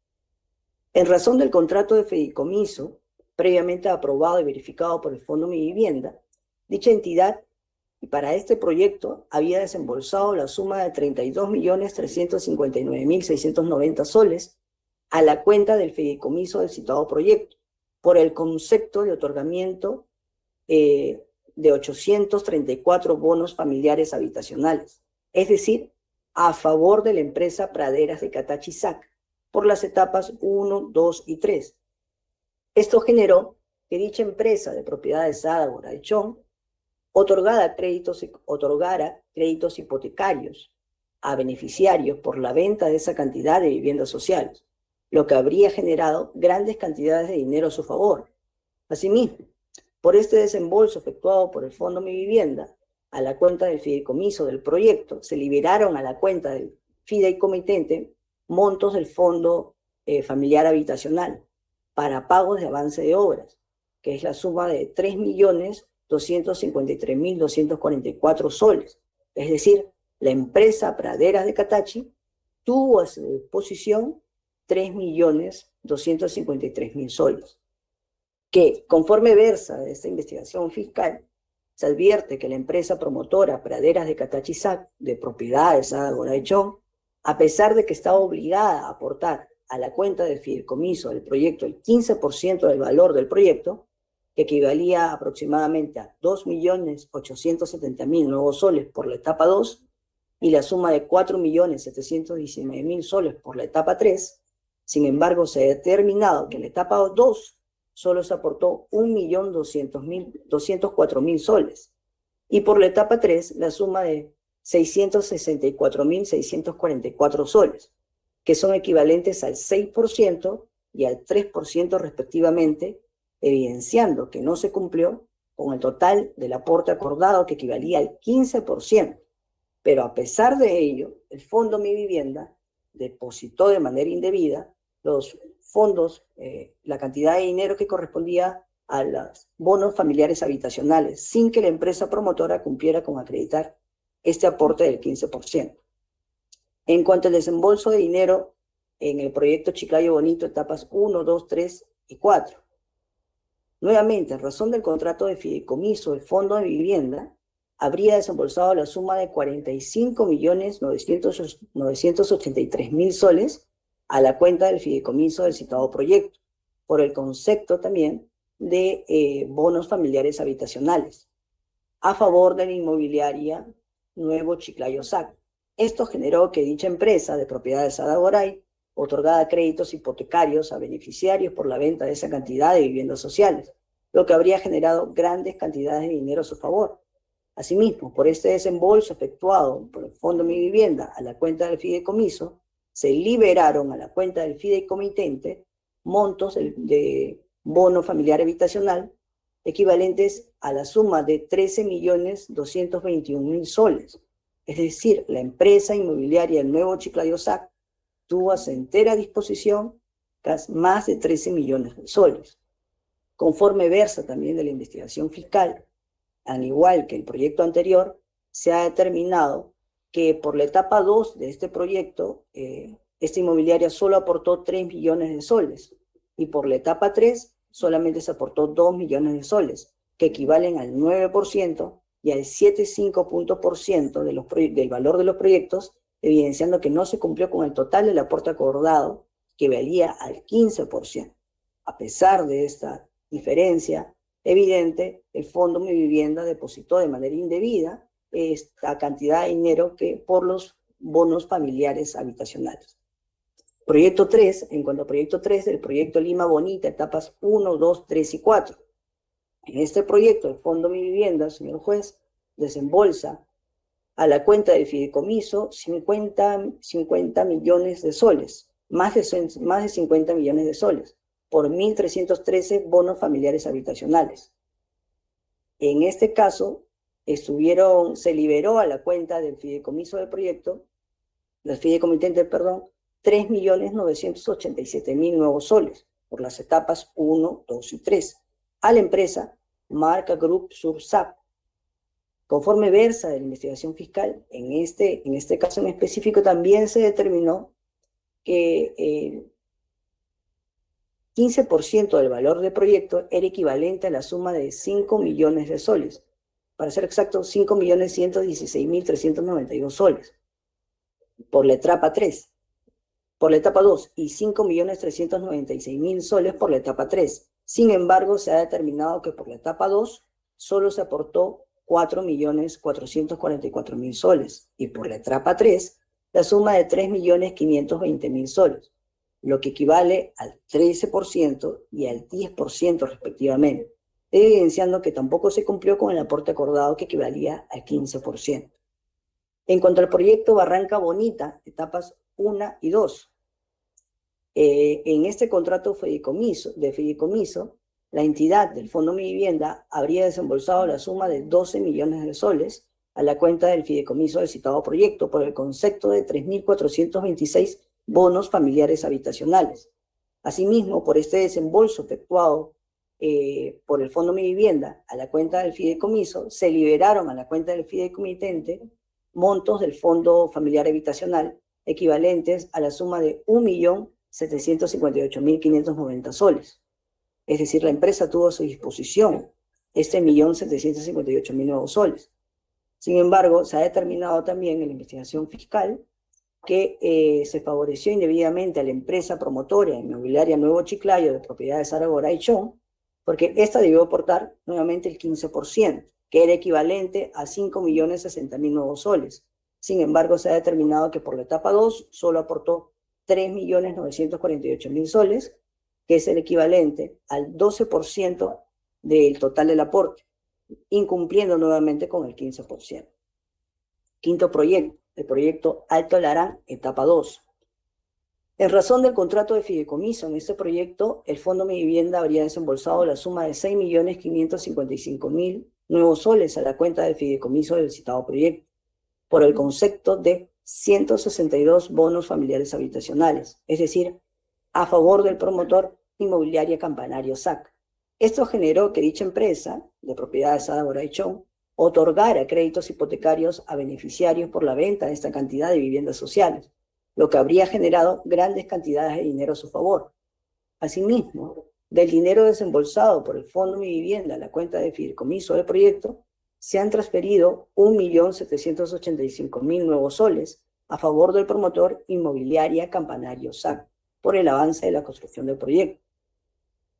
En razón del contrato de fideicomiso, previamente aprobado y verificado por el Fondo Mi Vivienda, dicha entidad, y para este proyecto, había desembolsado la suma de 32.359.690 soles a la cuenta del fideicomiso del citado proyecto, por el concepto de otorgamiento de 834 bonos familiares habitacionales, es decir, a favor de la empresa Praderas de Catachisac, por las etapas 1, 2 y 3. Esto generó que dicha empresa de propiedad de Sada Goraychón otorgara créditos hipotecarios a beneficiarios por la venta de esa cantidad de viviendas sociales, lo que habría generado grandes cantidades de dinero a su favor. Asimismo, por este desembolso efectuado por el Fondo Mi Vivienda a la cuenta del fideicomiso del proyecto, se liberaron a la cuenta del fideicomitente montos del Fondo Familiar Habitacional para pagos de avance de obras, que es la suma de 3.253.244 soles. Es decir, la empresa Praderas de Catachi tuvo a su disposición 3.253.000 soles, que conforme versa de esta investigación fiscal, se advierte que la empresa promotora Praderas de Catachisac, de propiedad de Sada Goraychón, a pesar de que estaba obligada a aportar a la cuenta del fideicomiso del proyecto el 15% del valor del proyecto, que equivalía aproximadamente a 2.870.000 nuevos soles por la etapa 2 y la suma de 4.719.000 soles por la etapa 3, sin embargo, se ha determinado que en la etapa 2 solo se aportó 1.204.000 soles y por la etapa 3 la suma de 664.644 soles, que son equivalentes al 6% y al 3% respectivamente, evidenciando que no se cumplió con el total del aporte acordado que equivalía al 15%. Pero a pesar de ello, el Fondo Mi Vivienda depositó de manera indebida los fondos, la cantidad de dinero que correspondía a los bonos familiares habitacionales, sin que la empresa promotora cumpliera con acreditar este aporte del 15%. En cuanto al desembolso de dinero en el proyecto Chiclayo Bonito, etapas 1, 2, 3 y 4. Nuevamente, en razón del contrato de fideicomiso del Fondo de Vivienda, habría desembolsado la suma de 45.983.000 soles a la cuenta del fideicomiso del citado proyecto, por el concepto también de bonos familiares habitacionales, a favor de la inmobiliaria Nuevo Chiclayo SAC. Esto generó que dicha empresa de propiedad de Sada Goray otorgara créditos hipotecarios a beneficiarios por la venta de esa cantidad de viviendas sociales, lo que habría generado grandes cantidades de dinero a su favor. Asimismo, por este desembolso efectuado por el Fondo Mi Vivienda a la cuenta del fideicomiso, se liberaron a la cuenta del fideicomitente montos de bono familiar habitacional equivalentes a la suma de 13.221.000 soles. Es decir, la empresa inmobiliaria El Nuevo Chiclayo SAC tuvo a su entera disposición más de 13 millones de soles. Conforme versa también de la investigación fiscal, al igual que el proyecto anterior, se ha determinado que por la etapa 2 de este proyecto, esta inmobiliaria solo aportó 3 millones de soles y por la etapa 3 solamente se aportó 2 millones de soles, que equivalen al 9% y al 7,5% del valor de los proyectos, evidenciando que no se cumplió con el total del aporte acordado, que valía al 15%. A pesar de esta diferencia evidente, el Fondo Mi Vivienda depositó de manera indebida esta cantidad de dinero por los bonos familiares habitacionales. Proyecto 3, en cuanto a proyecto 3, el proyecto Lima Bonita, etapas 1, 2, 3 y 4. En este proyecto, el Fondo Mi Vivienda, señor juez, desembolsa a la cuenta del fideicomiso 50 millones de soles, más de 50 millones de soles, por 1.313 bonos familiares habitacionales. En este caso, se liberó a la cuenta del fideicomiso del proyecto, del fideicomitente, perdón, 3.987.000 nuevos soles por las etapas 1, 2 y 3 a la empresa Marca Group Subsap. Conforme versa de la investigación fiscal, en este caso en específico también se determinó que el 15% del valor del proyecto era equivalente a la suma de 5 millones de soles. Para ser exacto, 5.116.392 soles por la etapa 3. Por la etapa 2 y 5.396.000 soles por la etapa 3. Sin embargo, se ha determinado que por la etapa 2 solo se aportó 4.444.000 soles y por la etapa 3 la suma de 3.520.000 soles, lo que equivale al 13% y al 10% respectivamente, evidenciando que tampoco se cumplió con el aporte acordado que equivalía al 15%. En cuanto al proyecto Barranca Bonita, etapas 1 y 2, en este contrato de fideicomiso, la entidad del Fondo Mi Vivienda habría desembolsado la suma de 12 millones de soles a la cuenta del fideicomiso del citado proyecto por el concepto de 3.426 bonos familiares habitacionales. Asimismo, por este desembolso efectuado por el Fondo Mi Vivienda a la cuenta del fideicomiso, se liberaron a la cuenta del fideicomitente montos del Fondo Familiar Habitacional equivalentes a la suma de 1.758.590 soles. Es decir, la empresa tuvo a su disposición 1.758.000 nuevos soles. Sin embargo, se ha determinado también en la investigación fiscal que se favoreció indebidamente a la empresa promotora inmobiliaria Nuevo Chiclayo de propiedad de Sara Goraichón, porque ésta debió aportar nuevamente el 15%, que era equivalente a 5.060.000 nuevos soles. Sin embargo, se ha determinado que por la etapa 2 solo aportó 3.948.000 soles, que es el equivalente al 12% del total del aporte, incumpliendo nuevamente con el 15%. Quinto proyecto, el proyecto Alto Alarán, etapa 2. En razón del contrato de fideicomiso, en este proyecto, el Fondo Mi Vivienda habría desembolsado la suma de 6.555.000 nuevos soles a la cuenta del fideicomiso del citado proyecto, por el concepto de 162 bonos familiares habitacionales, es decir, a favor del promotor inmobiliaria Campanario SAC. Esto generó que dicha empresa, de propiedad de Sada Goraichón, otorgara créditos hipotecarios a beneficiarios por la venta de esta cantidad de viviendas sociales, lo que habría generado grandes cantidades de dinero a su favor. Asimismo, del dinero desembolsado por el Fondo Mi Vivienda a la cuenta de fideicomiso del proyecto, se han transferido 1.785.000 nuevos soles a favor del promotor inmobiliaria Campanario SAC por el avance de la construcción del proyecto.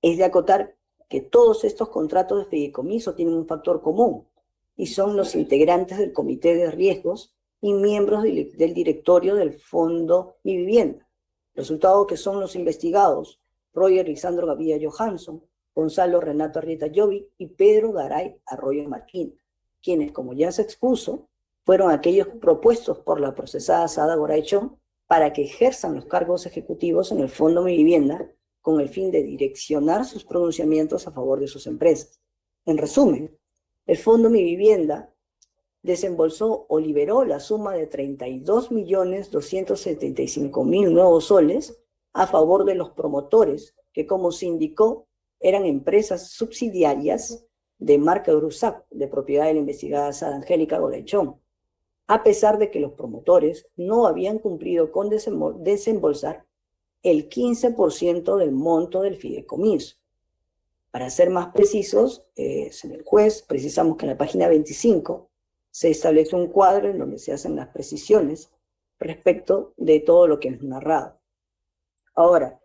Es de acotar que todos estos contratos de fideicomiso tienen un factor común y son los integrantes del Comité de Riesgos y miembros del directorio del Fondo Mi Vivienda, resultado que son los investigados Roger Lisandro Gavilla Johansson, Gonzalo Renato Arrieta Llovi y Pedro Garay Arroyo Marquín, quienes, como ya se expuso, fueron aquellos propuestos por la procesada Sada Goraichón para que ejerzan los cargos ejecutivos en el Fondo Mi Vivienda con el fin de direccionar sus pronunciamientos a favor de sus empresas. En resumen, el Fondo Mi Vivienda desembolsó o liberó la suma de 32.275.000 nuevos soles a favor de los promotores, que como se indicó, eran empresas subsidiarias de Marca Grusac, de propiedad de la investigada Sada Angélica Goraichón, a pesar de que los promotores no habían cumplido con desembolsar el 15% del monto del fideicomiso. Para ser más precisos, señor juez, precisamos que en la página 25 se establece un cuadro en donde se hacen las precisiones respecto de todo lo que hemos narrado. Ahora,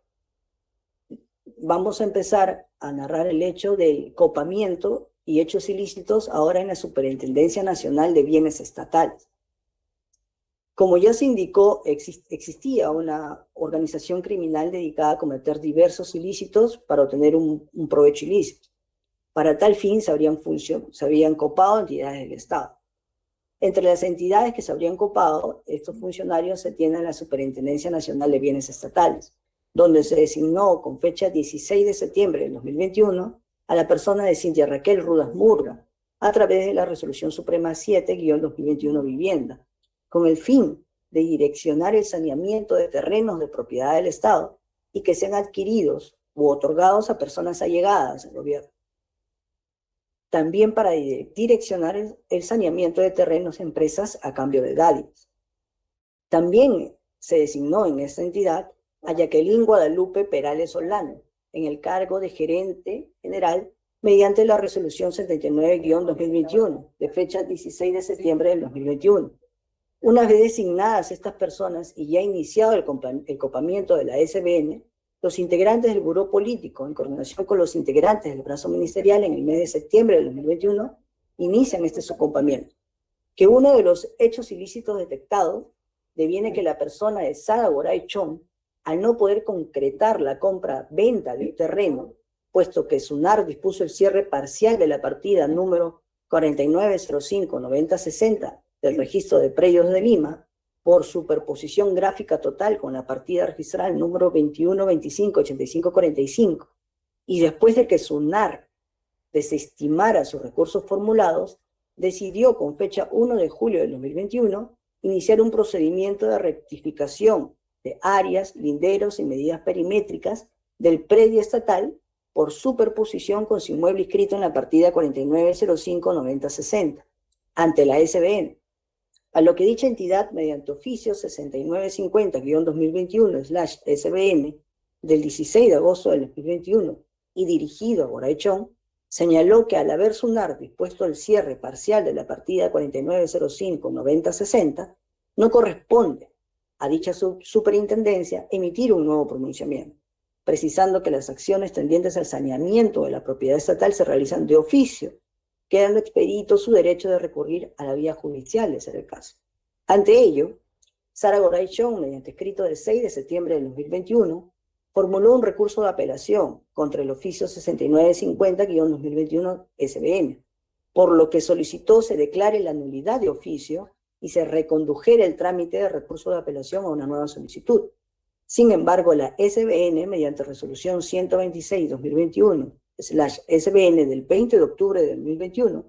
vamos a empezar a narrar el hecho del copamiento y hechos ilícitos ahora en la Superintendencia Nacional de Bienes Estatales. Como ya se indicó, existía una organización criminal dedicada a cometer diversos ilícitos para obtener un provecho ilícito. Para tal fin se habían copado entidades del Estado. Entre las entidades que se habrían copado, estos funcionarios se tienen la Superintendencia Nacional de Bienes Estatales, donde se designó con fecha 16 de septiembre de 2021 a la persona de Cintia Raquel Rudas Murga, a través de la Resolución Suprema 7-2021 Vivienda, con el fin de direccionar el saneamiento de terrenos de propiedad del Estado y que sean adquiridos u otorgados a personas allegadas al gobierno. También para direccionar el saneamiento de terrenos a empresas a cambio de dádivas. También se designó en esta entidad a Jacqueline Guadalupe Perales Solano en el cargo de gerente general mediante la Resolución 79-2021 de fecha 16 de septiembre del 2021. Una vez designadas estas personas y ya iniciado el copamiento de la SBN, los integrantes del Buró Político, en coordinación con los integrantes del brazo ministerial en el mes de septiembre del 2021, inician este subcopamiento. Que uno de los hechos ilícitos detectados deviene que la persona de Sara Goray Chong, al no poder concretar la compra-venta del terreno, puesto que SUNAR dispuso el cierre parcial de la partida número 4905-9060 del registro de predios de Lima, por superposición gráfica total con la partida registral número 2125-8545, y después de que SUNAR desestimara sus recursos formulados, decidió con fecha 1 de julio del 2021 iniciar un procedimiento de rectificación de áreas, linderos y medidas perimétricas del predio estatal por superposición con su inmueble inscrito en la partida 4905-9060 ante la SBN, a lo que dicha entidad, mediante oficio 6950-2021/SBN del 16 de agosto del 2021 y dirigido a Goray Chong, señaló que al haber SUNAR dispuesto el cierre parcial de la partida 4905-9060, no corresponde a dicha superintendencia emitir un nuevo pronunciamiento, precisando que las acciones tendientes al saneamiento de la propiedad estatal se realizan de oficio, quedando expedito su derecho de recurrir a la vía judicial de ser el caso. Ante ello, Sara Goray Chong, mediante escrito del 6 de septiembre del 2021, formuló un recurso de apelación contra el oficio 6950-2021 SBN, por lo que solicitó se declare la nulidad de oficio y se recondujera el trámite de recurso de apelación a una nueva solicitud. Sin embargo, la SBN, mediante resolución 126-2021/SBN del 20 de octubre de 2021,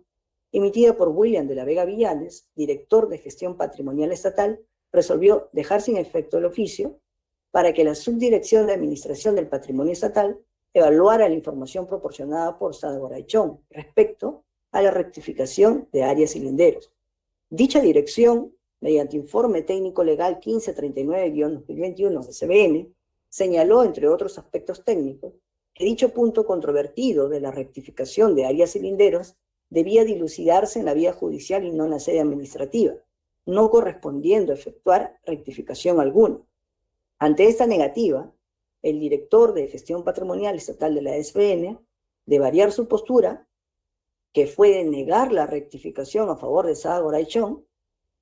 emitida por William de la Vega Villanes, director de gestión patrimonial estatal, resolvió dejar sin efecto el oficio para que la Subdirección de Administración del Patrimonio Estatal evaluara la información proporcionada por Sara Goray Chong respecto a la rectificación de áreas y linderos. Dicha dirección, mediante informe técnico legal 1539-2021 de SBN, señaló, entre otros aspectos técnicos, que dicho punto controvertido de la rectificación de áreas y linderos debía dilucidarse en la vía judicial y no en la sede administrativa, no correspondiendo efectuar rectificación alguna. Ante esta negativa, el director de gestión patrimonial estatal de la SBN, de variar su postura, que fue de negar la rectificación a favor de Sara Goray Chong,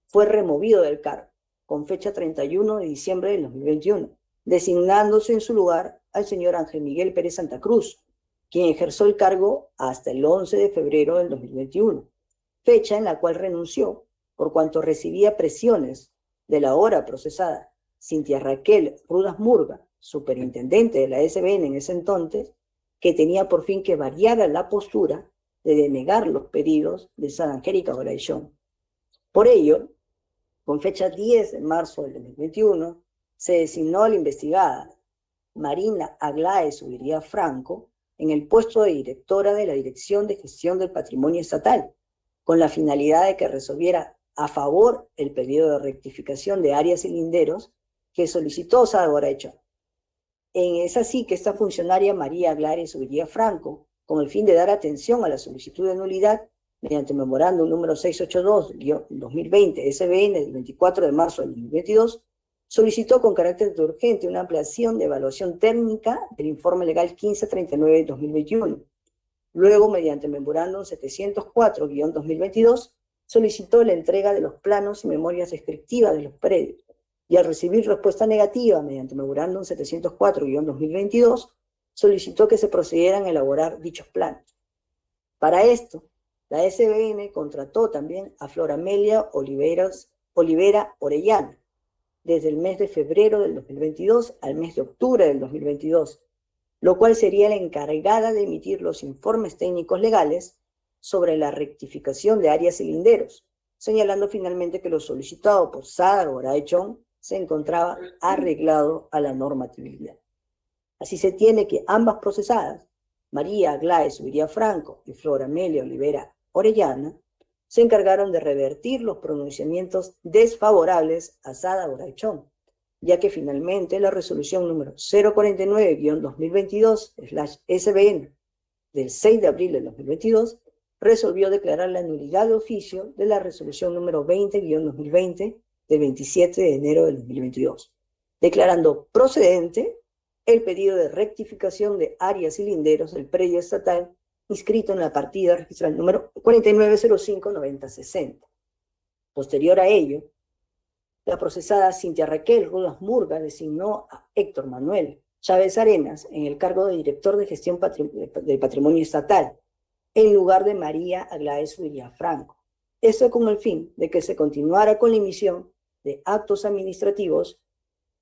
fue removido del cargo con fecha 31 de diciembre del 2021, designándose en su lugar al señor Ángel Miguel Pérez Santa Cruz, quien ejerció el cargo hasta el 11 de febrero del 2021, fecha en la cual renunció por cuanto recibía presiones de la ahora procesada Cintia Raquel Rudas Murga, superintendente de la SBN en ese entonces, que tenía por fin que variar la postura de denegar los pedidos de Sara Angélica Goray Chong. Por ello, con fecha 10 de marzo del 2021, se designó a la investigada Marina Aglae Subiría Franco en el puesto de directora de la Dirección de Gestión del Patrimonio Estatal, con la finalidad de que resolviera a favor el pedido de rectificación de áreas y linderos que solicitó Sara Goray Chong. Es así que esta funcionaria María Aglae Subiría Franco con el fin de dar atención a la solicitud de nulidad, mediante memorándum número 682-2020 SBN del 24 de marzo del 2022, solicitó con carácter de urgente una ampliación de evaluación técnica del informe legal 1539 de 2021. Luego, mediante memorándum 704-2022, solicitó la entrega de los planos y memorias descriptivas de los predios, y al recibir respuesta negativa mediante memorándum 704-2022, solicitó que se procedieran a elaborar dichos planos. Para esto, la SBN contrató también a Flor Amelia Olivera Orellana, desde el mes de febrero del 2022 al mes de octubre del 2022, lo cual sería la encargada de emitir los informes técnicos legales sobre la rectificación de áreas y linderos, señalando finalmente que lo solicitado por Sada Goraechón se encontraba arreglado a la normatividad. Así se tiene que ambas procesadas, María Aglae Subiría Franco y Flor Amelia Olivera Orellana, se encargaron de revertir los pronunciamientos desfavorables a Sada Goraechón, ya que finalmente la resolución número 049-2022/SBN del 6 de abril del 2022 resolvió declarar la nulidad de oficio de la resolución número 20-2020 del 27 de enero del 2022, declarando procedente el pedido de rectificación de áreas y linderos del predio estatal inscrito en la partida registral número 4905-9060. Posterior a ello, la procesada Cintia Raquel Rodas Murga designó a Héctor Manuel Chávez Arenas en el cargo de director de gestión del patrimonio estatal, en lugar de María Aglae Subiría Franco. Esto con el fin de que se continuara con la emisión de actos administrativos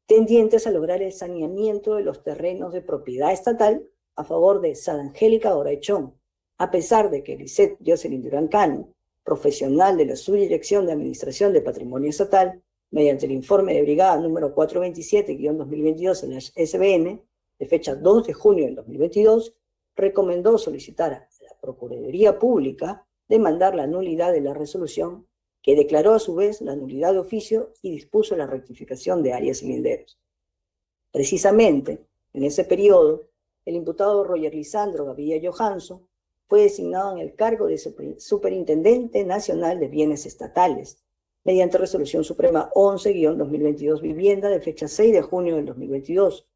tendientes a lograr el saneamiento de los terrenos de propiedad estatal a favor de Sada Angélica Goraechón, a pesar de que Lisette Jocelyn Durán Cano, profesional de la Subdirección de Administración de Patrimonio Estatal, mediante el informe de brigada número 427-2022/SBN, de fecha 2 de junio del 2022, recomendó solicitar a la Procuraduría Pública demandar la nulidad de la resolución, que declaró a su vez la nulidad de oficio y dispuso la rectificación de áreas y linderos. Precisamente, en ese periodo, el imputado Roger Lisandro Gavilla Johansson fue designado en el cargo de Superintendente Nacional de Bienes Estatales, mediante Resolución Suprema 11-2022 Vivienda de fecha 6 de junio del 2022,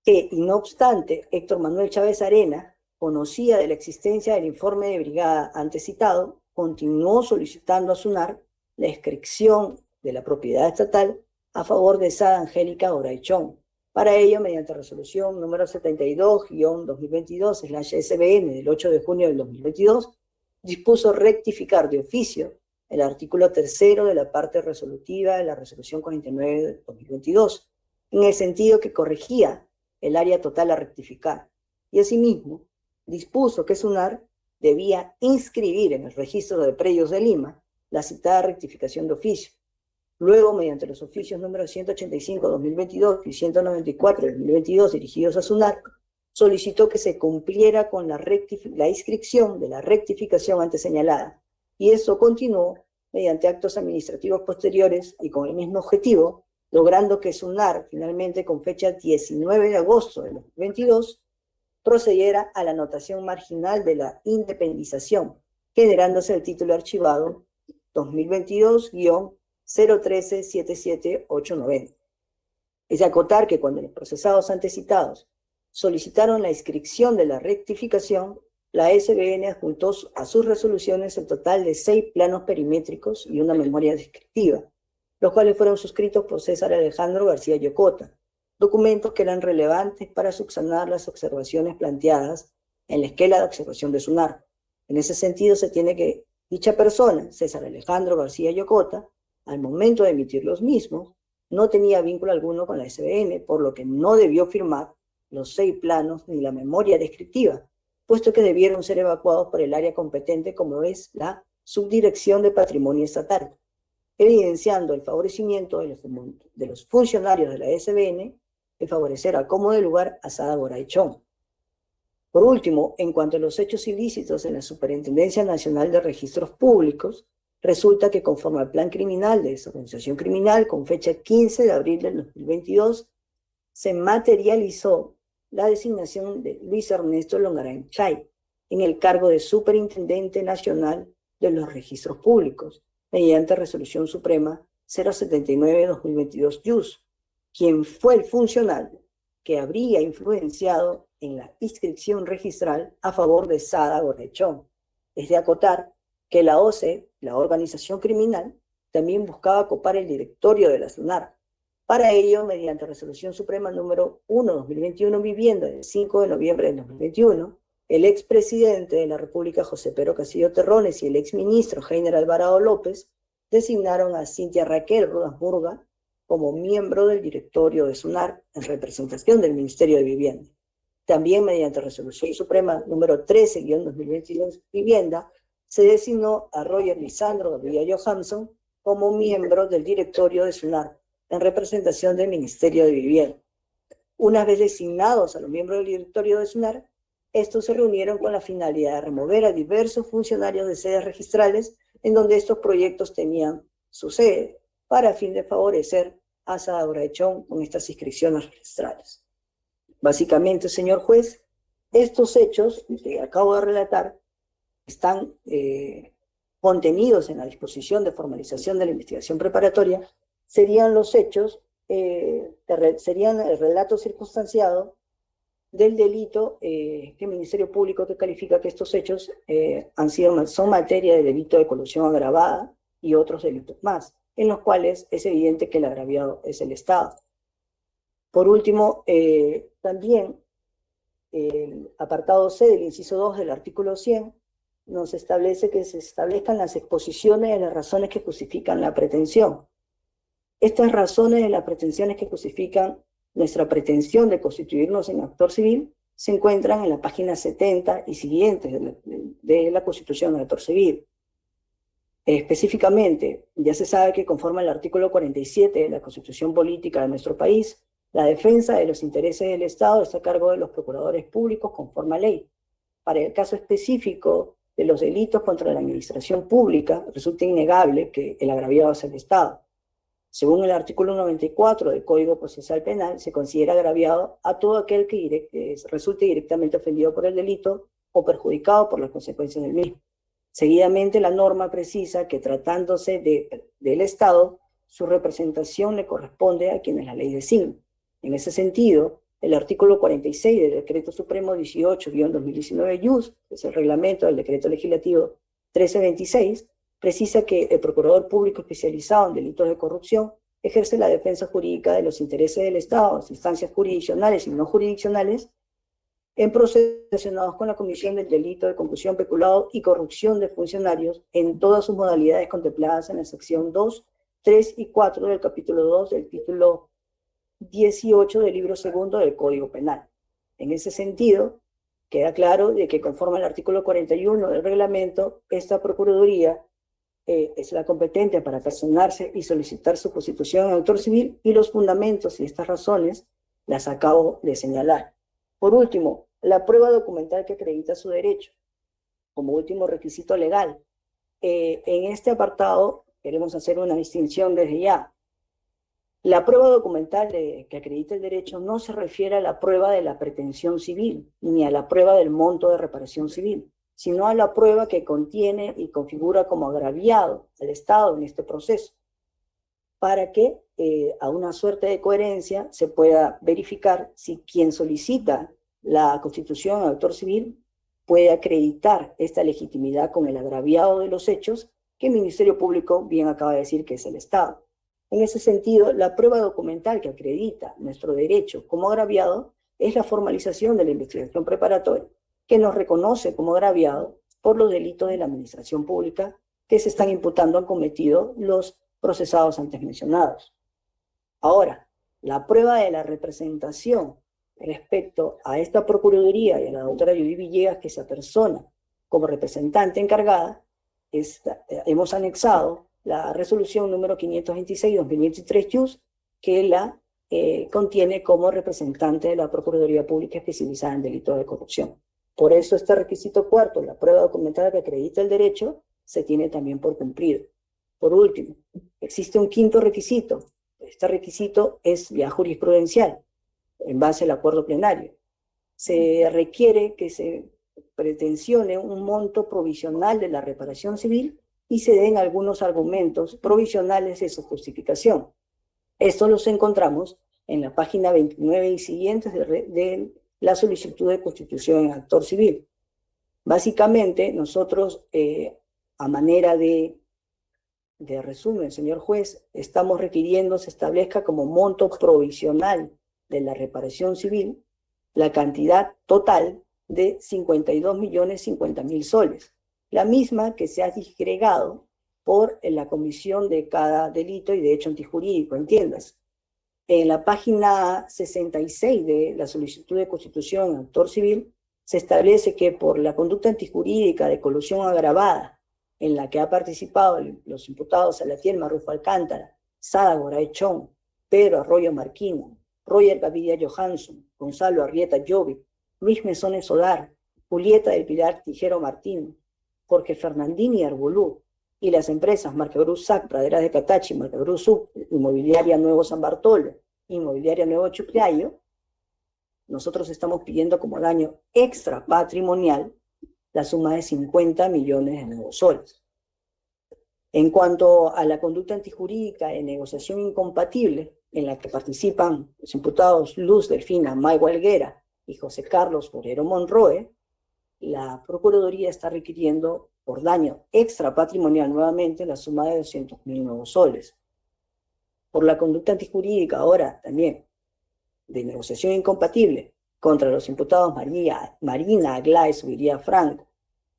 que, y no obstante, Héctor Manuel Chávez Arena conocía de la existencia del informe de brigada antes citado, continuó solicitando a SUNAR la inscripción de la propiedad estatal a favor de Sada Angélica Goraechón. Para ello, mediante resolución número 72-2022/SBN del 8 de junio del 2022, dispuso rectificar de oficio el artículo 3º de la parte resolutiva de la resolución 49 de 2022, en el sentido que corregía el área total a rectificar, y asimismo dispuso que SUNAR debía inscribir en el registro de predios de Lima la citada rectificación de oficio. Luego, mediante los oficios número 185-2022 y 194-2022 dirigidos a SUNAR, solicitó que se cumpliera con la inscripción de la rectificación antes señalada, y esto continuó mediante actos administrativos posteriores y con el mismo objetivo, logrando que SUNAR, finalmente con fecha 19 de agosto de 2022, procediera a la anotación marginal de la independización, generándose el título archivado 2022-013-77890. Es de acotar que cuando los procesados antes citados solicitaron la inscripción de la rectificación, la SBN adjuntó a sus resoluciones el total de 6 planos perimétricos y una memoria descriptiva, los cuales fueron suscritos por César Alejandro García Yocota, documentos que eran relevantes para subsanar las observaciones planteadas en la esquela de observación de SUNAR. En ese sentido, se tiene que dicha persona, César Alejandro García Yocota, al momento de emitir los mismos, no tenía vínculo alguno con la SBN, por lo que no debió firmar los 6 planos ni la memoria descriptiva, puesto que debieron ser evacuados por el área competente como es la Subdirección de Patrimonio Estatal, evidenciando el favorecimiento de los funcionarios de la SBN en favorecer al cómodo lugar a Sada Goraechón. Por último, en cuanto a los hechos ilícitos en la Superintendencia Nacional de Registros Públicos, resulta que conforme al plan criminal de desorganización criminal con fecha 15 de abril del 2022, se materializó la designación de Luis Ernesto Longaray Chay en el cargo de Superintendente Nacional de los Registros Públicos, mediante Resolución Suprema 079-2022-YUS, quien fue el funcionario que habría influenciado en la inscripción registral a favor de Sada Gorrechón. Es de acotar que la OCE, la organización criminal, también buscaba copar el directorio de la SUNAR. Para ello, mediante Resolución Suprema número 1/2021, vivienda del 5 de noviembre de 2021, el expresidente de la República, José Pedro Castillo Terrones, y el exministro Heiner Alvarado López designaron a Cintia Raquel Rodas Murga como miembro del directorio de SUNAR en representación del Ministerio de Vivienda. También mediante Resolución Suprema número 13/2022, Vivienda, se designó a Roger Lisandro Gaviria Johansson como miembro del directorio de SUNAR en representación del Ministerio de Vivienda. Una vez designados a los miembros del directorio de SUNAR, estos se reunieron con la finalidad de remover a diversos funcionarios de sedes registrales en donde estos proyectos tenían su sede, para fin de favorecer a Sada Gorrechón con estas inscripciones registrales. Básicamente, señor juez, estos hechos que acabo de relatar están contenidos en la disposición de formalización de la investigación preparatoria, serían los hechos, serían el relato circunstanciado del delito que el Ministerio Público que califica que estos hechos son materia de delito de colusión agravada y otros delitos más, en los cuales es evidente que el agraviado es el Estado. Por último, también el apartado C del inciso 2 del artículo 100 nos establece que se establezcan las exposiciones de las razones que justifican la pretensión. Estas razones de las pretensiones que justifican nuestra pretensión de constituirnos en actor civil se encuentran en la página 70 y siguientes de la Constitución de actor civil. Específicamente, ya se sabe que conforme al artículo 47 de la Constitución Política de nuestro país, la defensa de los intereses del Estado está a cargo de los procuradores públicos conforme a ley. Para el caso específico de los delitos contra la administración pública, resulta innegable que el agraviado es el Estado. Según el artículo 94 del Código Procesal Penal, se considera agraviado a todo aquel que resulte directamente ofendido por el delito o perjudicado por las consecuencias del mismo. Seguidamente, la norma precisa que tratándose del Estado, su representación le corresponde a quienes la ley designa. En ese sentido, el artículo 46 del Decreto Supremo 18-2019-YUS, que es el reglamento del Decreto Legislativo 1326, precisa que el Procurador Público especializado en delitos de corrupción ejerce la defensa jurídica de los intereses del Estado, las instancias jurisdiccionales y no jurisdiccionales, en procesos relacionados con la comisión del delito de concusión, peculado y corrupción de funcionarios en todas sus modalidades contempladas en la sección 2, 3 y 4 del capítulo 2 del título 18 del libro segundo del Código Penal. En ese sentido, queda claro de que conforme al artículo 41 del reglamento, esta Procuraduría es la competente para personarse y solicitar su constitución en autor civil, y los fundamentos y estas razones las acabo de señalar. Por último, la prueba documental que acredita su derecho, como último requisito legal. En este apartado queremos hacer una distinción desde ya. La prueba documental que acredita el derecho no se refiere a la prueba de la pretensión civil, ni a la prueba del monto de reparación civil, sino a la prueba que contiene y configura como agraviado al Estado en este proceso, para que a una suerte de coherencia se pueda verificar si quien solicita la constitución en autor civil puede acreditar esta legitimidad con el agraviado de los hechos que el Ministerio Público bien acaba de decir que es el Estado. En ese sentido, la prueba documental que acredita nuestro derecho como agraviado es la formalización de la investigación preparatoria, que nos reconoce como agraviado por los delitos de la administración pública que se están imputando han cometido los procesados antes mencionados. Ahora, la prueba de la representación respecto a esta Procuraduría y a la doctora Judy Villegas, que se apersona como representante encargada, hemos anexado la resolución número 526-2023-YUS, que la contiene como representante de la Procuraduría Pública especializada en delitos de corrupción. Por eso este requisito cuarto, la prueba documental que acredita el derecho, se tiene también por cumplido. Por último, existe un quinto requisito. Este requisito es ya jurisprudencial, en base al acuerdo plenario. se requiere que se pretensione un monto provisional de la reparación civil y se den algunos argumentos provisionales de su justificación. Esto los encontramos en la página 29 y siguientes de la solicitud de constitución en actor civil. Básicamente, nosotros, a manera de resumen, señor juez, estamos requiriendo se establezca como monto provisional de la reparación civil la cantidad total de 52.050.000 soles, la misma que se ha disgregado por la comisión de cada delito y de hecho antijurídico, entiendas. En la página 66 de la solicitud de constitución en actor civil se establece que por la conducta antijurídica de colusión agravada en la que ha participado los imputados Salatiel Marrufo Alcántara, Sada Goraechón, Pedro Arroyo Marquino, Roger Gaviria Johansson, Gonzalo Arrieta Llovi, Luis Mesones Sodar, Julieta del Pilar Tijero Martín, Jorge Fernandini Arbolú, y las empresas Marcabruz SAC, Praderas de Catachi, Marcabruz SUB, Inmobiliaria Nuevo San Bartolo, Inmobiliaria Nuevo Chiclayo, nosotros estamos pidiendo como daño extra patrimonial la suma de 50 millones de nuevos soles. En cuanto a la conducta antijurídica de negociación incompatible, en la que participan los imputados Luz Delfina Maigua Helguera y José Carlos Forero Monroe, la Procuraduría está requiriendo por daño extra patrimonial nuevamente la suma de 200.000 nuevos soles. Por la conducta antijurídica ahora también de negociación incompatible contra los imputados Marina Aglae Subiría Franco,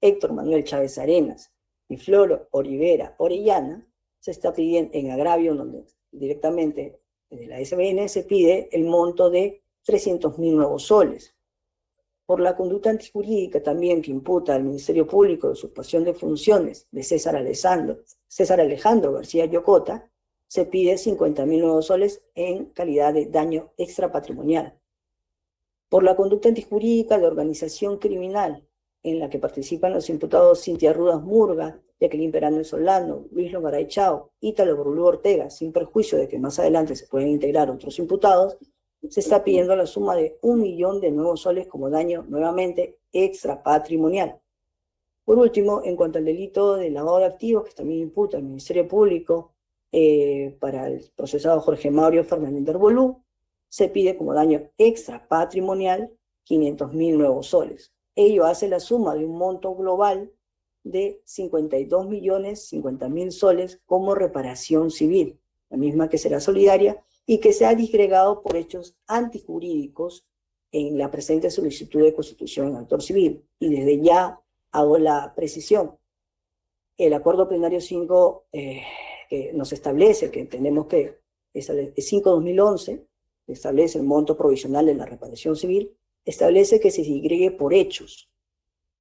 Héctor Manuel Chávez Arenas y Flor Olivera Orellana, se está pidiendo en agravio donde directamente de la SBN se pide el monto de 300.000 nuevos soles. Por la conducta antijurídica también que imputa al Ministerio Público de usurpación de funciones de César Alejandro García Yocota, se pide 50.000 nuevos soles en calidad de daño extrapatrimonial. Por la conducta antijurídica de organización criminal, en la que participan los imputados Cintia Rudas Murga, Jacqueline Perano Solano, Luis Longaray Chao, Ítalo Brulú Ortega, sin perjuicio de que más adelante se pueden integrar otros imputados, se está pidiendo la suma de 1 millón de nuevos soles como daño nuevamente extrapatrimonial. Por último, en cuanto al delito de lavado de activos, que también imputa al Ministerio Público para el procesado Jorge Mauricio Fernández Arbolú, se pide como daño extrapatrimonial 500.000 nuevos soles. Ello hace la suma de un monto global de 52.050.000 soles como reparación civil, la misma que será solidaria y que se ha disgregado por hechos antijurídicos en la presente solicitud de constitución en actor civil. Y desde ya hago la precisión. El acuerdo plenario 5 que nos establece que tenemos que, es 5/2011, establece el monto provisional de la reparación civil, establece que se disgregue por hechos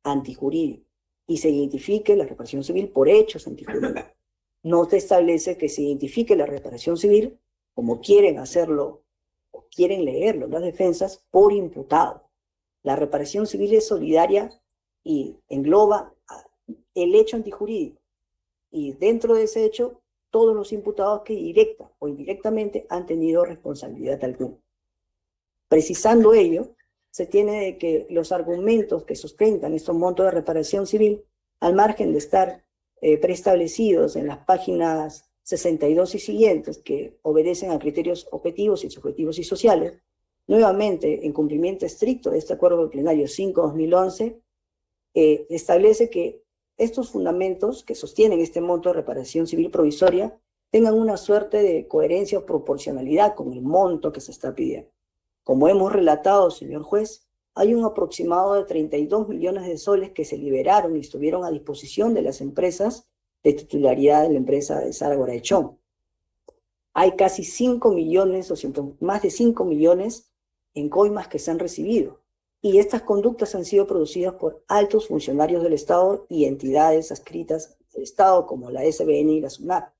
antijurídicos y se identifique la reparación civil por hechos antijurídicos. No se establece que se identifique la reparación civil, como quieren hacerlo o quieren leerlo las defensas, por imputado. La reparación civil es solidaria y engloba el hecho antijurídico. Y dentro de ese hecho, todos los imputados que directa o indirectamente han tenido responsabilidad alguna. Precisando ello, se tiene de que los argumentos que sustentan estos montos de reparación civil, al margen de estar preestablecidos en las páginas 62 y siguientes, que obedecen a criterios objetivos y subjetivos y sociales, nuevamente, en cumplimiento estricto de este acuerdo plenario 5/2011, establece que estos fundamentos que sostienen este monto de reparación civil provisoria tengan una suerte de coherencia o proporcionalidad con el monto que se está pidiendo. Como hemos relatado, señor juez, hay un aproximado de 32 millones de soles que se liberaron y estuvieron a disposición de las empresas de titularidad de la empresa de Sara Goraechón. Hay casi 5 millones, más de 5 millones en coimas que se han recibido. Y estas conductas han sido producidas por altos funcionarios del Estado y entidades adscritas al Estado como la SBN y la SUNAT.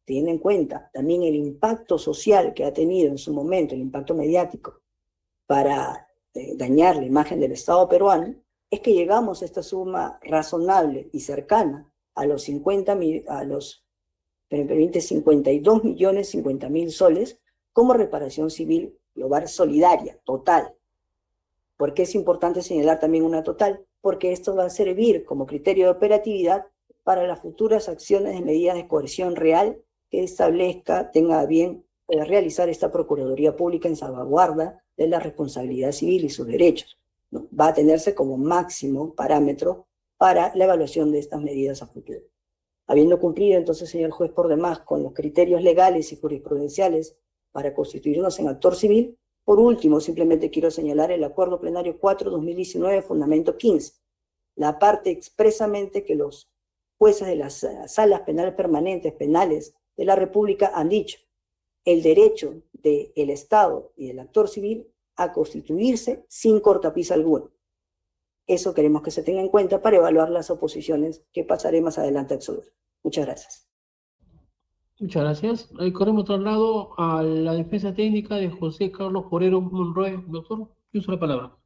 Teniendo en cuenta también el impacto social que ha tenido en su momento, el impacto mediático, para dañar la imagen del Estado peruano, es que llegamos a esta suma razonable y cercana a los 52.050.000 soles como reparación civil global solidaria, total. ¿Por qué es importante señalar también una total? Porque esto va a servir como criterio de operatividad para las futuras acciones de medidas de coerción real que establezca, tenga a bien realizar esta Procuraduría Pública en salvaguarda de la responsabilidad civil y sus derechos, ¿no? Va a tenerse como máximo parámetro para la evaluación de estas medidas a futuro. Habiendo cumplido entonces, señor juez, por demás, con los criterios legales y jurisprudenciales para constituirnos en actor civil, por último, simplemente quiero señalar el Acuerdo Plenario 4/2019, Fundamento 15. La parte expresamente que los jueces de las salas penales permanentes, penales de la República han dicho, el derecho del Estado y del actor civil a constituirse sin cortapisa alguna. Eso queremos que se tenga en cuenta para evaluar las oposiciones que pasaré más adelante a exhibir. Muchas gracias. Muchas gracias. Corremos traslado a la defensa técnica de José Carlos Forero Monroy. Doctor, uso la palabra.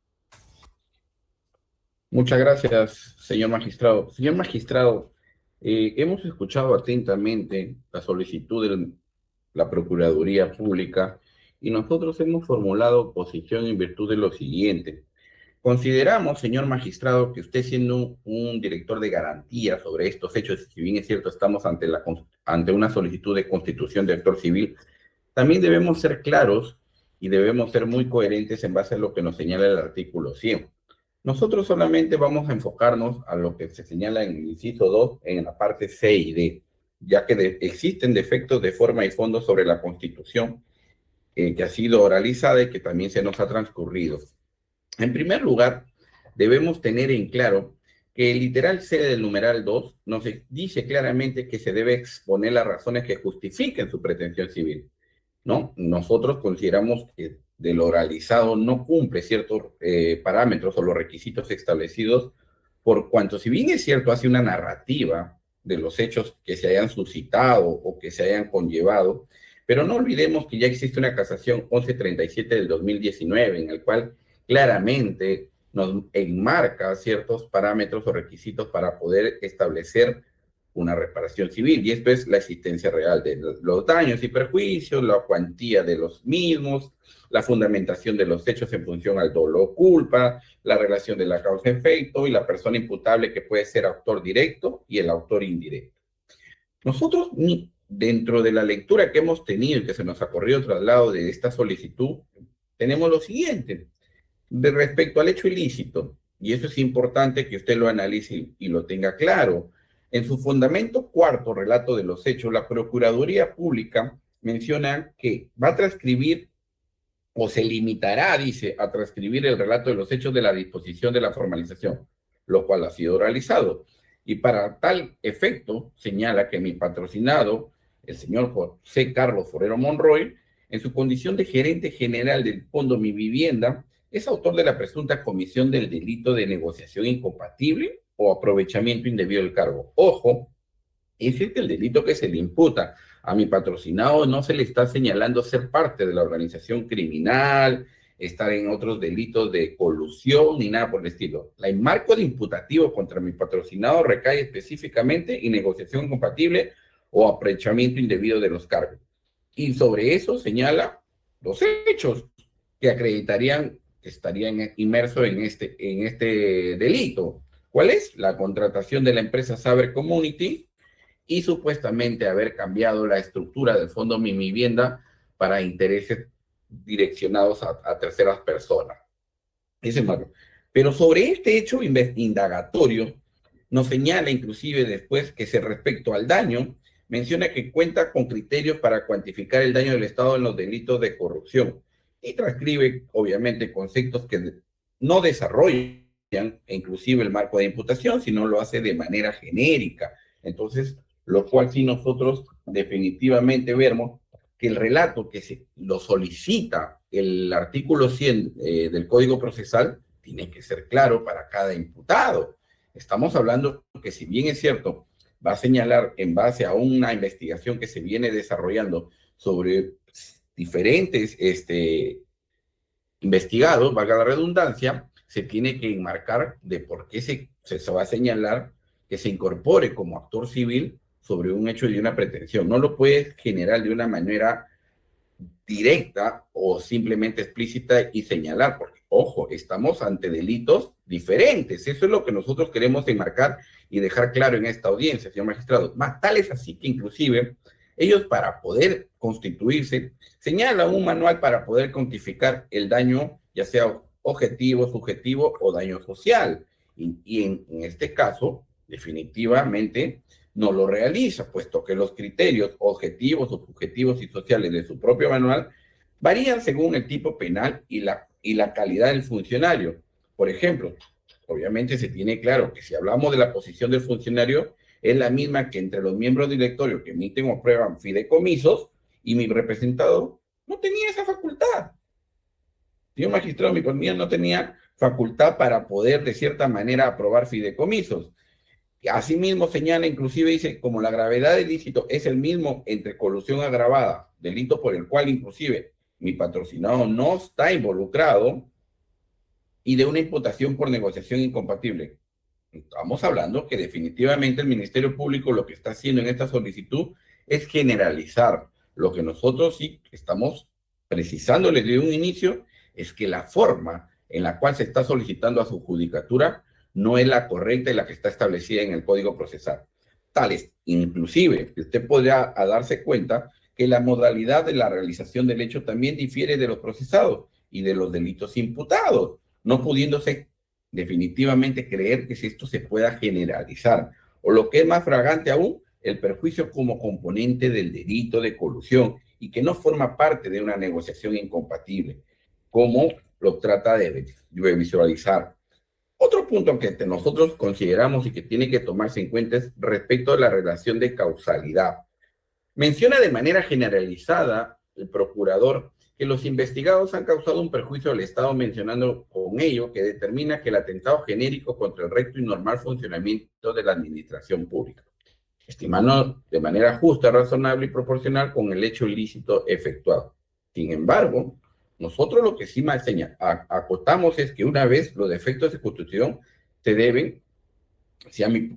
Muchas gracias, señor magistrado. Señor magistrado, hemos escuchado atentamente la solicitud de la Procuraduría Pública y nosotros hemos formulado posición en virtud de lo siguiente. Consideramos, señor magistrado, que usted siendo un director de garantía sobre estos hechos, si bien es cierto estamos ante una solicitud de constitución de actor civil, también debemos ser claros y debemos ser muy coherentes en base a lo que nos señala el artículo 100. Nosotros solamente vamos a enfocarnos a lo que se señala en el inciso 2, en la parte C y D, ya que existen defectos de forma y fondo sobre la Constitución que ha sido oralizada y que también se nos ha transcurrido. En primer lugar, debemos tener en claro que el literal C del numeral 2 nos dice claramente que se debe exponer las razones que justifiquen su pretensión civil, ¿no? Nosotros consideramos que de lo oralizado no cumple ciertos parámetros o los requisitos establecidos, por cuanto, si bien es cierto, hace una narrativa de los hechos que se hayan suscitado o que se hayan conllevado, pero no olvidemos que ya existe una casación 1137 del 2019, en el cual claramente nos enmarca ciertos parámetros o requisitos para poder establecer una reparación civil, y esto es la existencia real de los daños y perjuicios, la cuantía de los mismos, la fundamentación de los hechos en función al dolo o culpa, la relación de la causa-efecto y la persona imputable que puede ser autor directo y el autor indirecto. Nosotros, dentro de la lectura que hemos tenido y que se nos ha corrido traslado de esta solicitud, tenemos lo siguiente. De respecto al hecho ilícito, y eso es importante que usted lo analice y lo tenga claro, en su fundamento cuarto, relato de los hechos, la Procuraduría Pública menciona que va a transcribir o se limitará, dice, a transcribir el relato de los hechos de la disposición de la formalización, lo cual ha sido realizado. Y para tal efecto, señala que mi patrocinado, el señor José Carlos Forero Monroy, en su condición de gerente general del Fondo Mi Vivienda, es autor de la presunta comisión del delito de negociación incompatible o aprovechamiento indebido del cargo. Ojo, ese es el delito que se le imputa. A mi patrocinado no se le está señalando ser parte de la organización criminal, estar en otros delitos de colusión, ni nada por el estilo. El marco de imputativo contra mi patrocinado recae específicamente en negociación incompatible o aprovechamiento indebido de los cargos. Y sobre eso señala los hechos que acreditarían que estarían inmersos en este delito. ¿Cuál es? La contratación de la empresa Saber Community y supuestamente haber cambiado la estructura del Fondo Mi Vivienda para intereses direccionados a terceras personas. Ese es malo. Pero sobre este hecho indagatorio, nos señala inclusive después que respecto al daño, menciona que cuenta con criterios para cuantificar el daño del Estado en los delitos de corrupción y transcribe, obviamente, conceptos que no desarrollan inclusive el marco de imputación, sino lo hace de manera genérica. Entonces, lo cual sí nosotros definitivamente vemos que el relato que lo solicita el artículo 100 del Código Procesal tiene que ser claro para cada imputado. Estamos hablando que, si bien es cierto, va a señalar en base a una investigación que se viene desarrollando sobre diferentes investigados, valga la redundancia, se tiene que enmarcar de por qué se va a señalar que se incorpore como actor civil sobre un hecho de una pretensión. No lo puede generar de una manera directa o simplemente explícita y señalar, porque, ojo, estamos ante delitos diferentes. Eso es lo que nosotros queremos enmarcar y dejar claro en esta audiencia, señor magistrado. Más tal es así que inclusive ellos, para poder constituirse, señalan un manual para poder cuantificar el daño, ya sea objetivo, subjetivo o daño social. Y en este caso, definitivamente, no lo realiza, puesto que los criterios objetivos o subjetivos y sociales de su propio manual varían según el tipo penal y la calidad del funcionario. Por ejemplo, obviamente se tiene claro que si hablamos de la posición del funcionario, es la misma que entre los miembros del directorio que emiten o aprueban fideicomisos y mi representado no tenía esa facultad. Señor magistrado, mi compañía no tenía facultad para poder, de cierta manera, aprobar fideicomisos. Asimismo señala, inclusive dice, como la gravedad del ilícito es el mismo entre colusión agravada, delito por el cual inclusive mi patrocinado no está involucrado, y de una imputación por negociación incompatible. Estamos hablando que definitivamente el Ministerio Público lo que está haciendo en esta solicitud es generalizar. Lo que nosotros sí estamos precisando desde un inicio es que la forma en la cual se está solicitando a su judicatura no es la correcta y la que está establecida en el Código Procesal. Tales, inclusive, que usted podrá darse cuenta que la modalidad de la realización del hecho también difiere de los procesados y de los delitos imputados, no pudiéndose definitivamente creer que esto se pueda generalizar. O lo que es más flagrante aún, el perjuicio como componente del delito de colusión y que no forma parte de una negociación incompatible, como lo trata de visualizar. Otro punto que nosotros consideramos y que tiene que tomarse en cuenta es respecto a la relación de causalidad. Menciona de manera generalizada el procurador que los investigados han causado un perjuicio al Estado, mencionando con ello que determina que el atentado genérico contra el recto y normal funcionamiento de la administración pública, estimando de manera justa, razonable y proporcional con el hecho ilícito efectuado. Sin embargo, nosotros lo que sí más acotamos es que una vez los defectos de constitución se deben,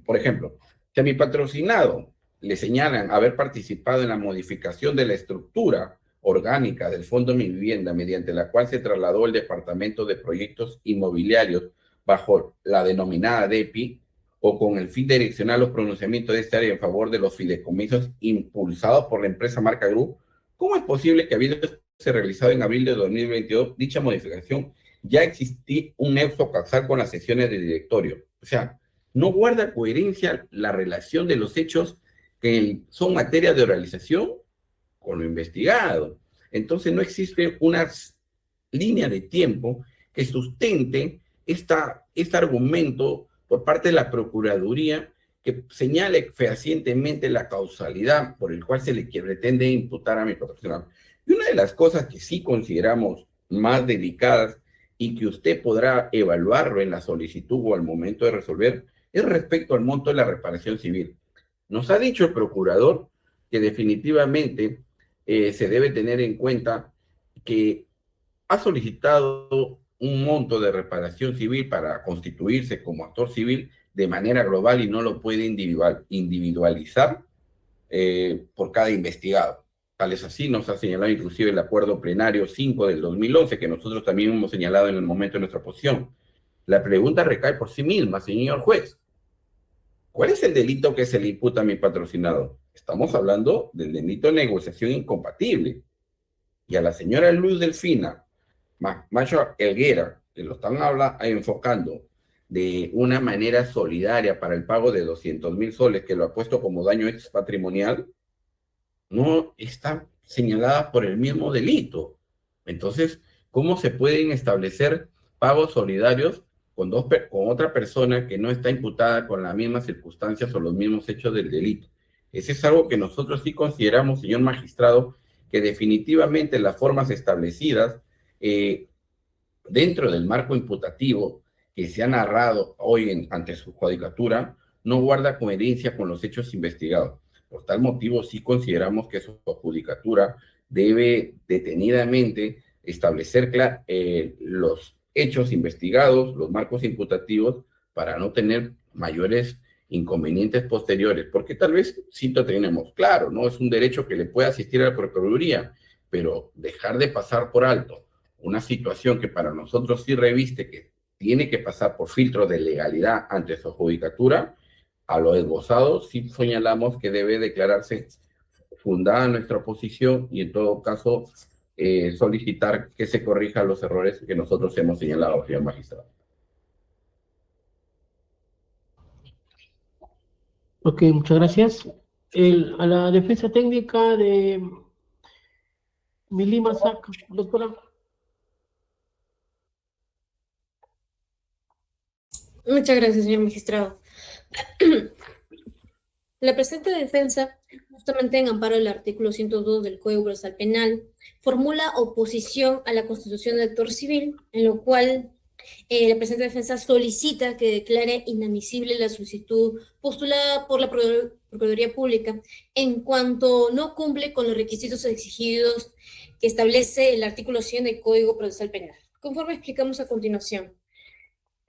por ejemplo, si a mi patrocinado le señalan haber participado en la modificación de la estructura orgánica del Fondo Mi Vivienda, mediante la cual se trasladó el Departamento de Proyectos Inmobiliarios bajo la denominada DEPI, o con el fin de direccionar los pronunciamientos de esta área en favor de los fideicomisos impulsados por la empresa Marca Group, ¿cómo es posible que habiéndose realizado en abril de 2022 dicha modificación ya existía un nexo causal con las sesiones del directorio? O sea, no guarda coherencia la relación de los hechos que son materia de realización con lo investigado. Entonces no existe una línea de tiempo que sustente este argumento por parte de la Procuraduría que señale fehacientemente la causalidad por el cual se le pretende imputar a mi patrocinador. Y una de las cosas que sí consideramos más delicadas y que usted podrá evaluarlo en la solicitud o al momento de resolver es respecto al monto de la reparación civil. Nos ha dicho el procurador que definitivamente se debe tener en cuenta que ha solicitado un monto de reparación civil para constituirse como actor civil de manera global y no lo puede individualizar por cada investigado. Tal es así, nos ha señalado inclusive el acuerdo plenario 5 del 2011, que nosotros también hemos señalado en el momento de nuestra posición. La pregunta recae por sí misma, señor juez. ¿Cuál es el delito que se le imputa a mi patrocinado? Estamos hablando del delito de negociación incompatible. Y a la señora Luz Delfina Macho Helguera, que lo están enfocando de una manera solidaria para el pago de 200,000 soles, que lo ha puesto como daño patrimonial, no está señalada por el mismo delito. Entonces, ¿cómo se pueden establecer pagos solidarios con otra persona que no está imputada con las mismas circunstancias o los mismos hechos del delito? Ese es algo que nosotros sí consideramos, señor magistrado, que definitivamente las formas establecidas dentro del marco imputativo que se ha narrado hoy ante su judicatura no guarda coherencia con los hechos investigados. Por tal motivo, sí consideramos que su judicatura debe detenidamente establecer los hechos investigados, los marcos imputativos, para no tener mayores inconvenientes posteriores, porque tal vez sí lo tenemos claro, ¿no? Es un derecho que le puede asistir a la Procuraduría, pero dejar de pasar por alto una situación que para nosotros sí reviste que tiene que pasar por filtro de legalidad ante su judicatura, a lo esbozado sí señalamos que debe declararse fundada nuestra posición y en todo caso solicitar que se corrijan los errores que nosotros hemos señalado, señor magistrado. Ok, muchas gracias. A la defensa técnica de Milima Sac, doctora. Muchas gracias, señor magistrado. La presente defensa, justamente en amparo del artículo 102 del Código Procesal Penal, formula oposición a la constitución del actor civil, en lo cual la presente defensa solicita que declare inadmisible la solicitud postulada por la Procuraduría Pública en cuanto no cumple con los requisitos exigidos que establece el artículo 100 del Código Procesal Penal, conforme explicamos a continuación.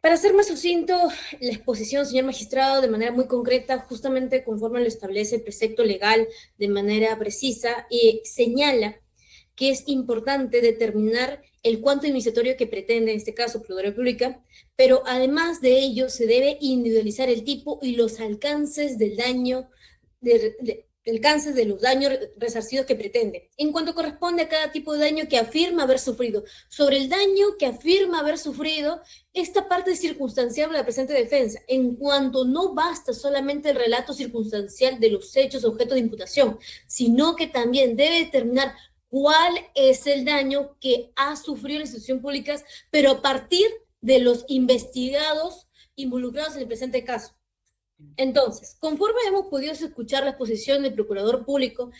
Para ser más sucinto, la exposición, señor magistrado, de manera muy concreta, justamente conforme lo establece el precepto legal de manera precisa, y señala que es importante determinar el cuánto iniciatorio que pretende, en este caso, Procuraduría Pública, pero además de ello se debe individualizar el tipo y los alcances del daño, alcances de los daños resarcidos que pretende, en cuanto corresponde a cada tipo de daño que afirma haber sufrido. Sobre el daño que afirma haber sufrido, esta parte es circunstancial de la presente defensa, en cuanto no basta solamente el relato circunstancial de los hechos objeto de imputación, sino que también debe determinar cuál es el daño que ha sufrido la institución pública, pero a partir de los investigados involucrados en el presente caso. Entonces, conforme hemos podido escuchar la exposición del Procurador Público,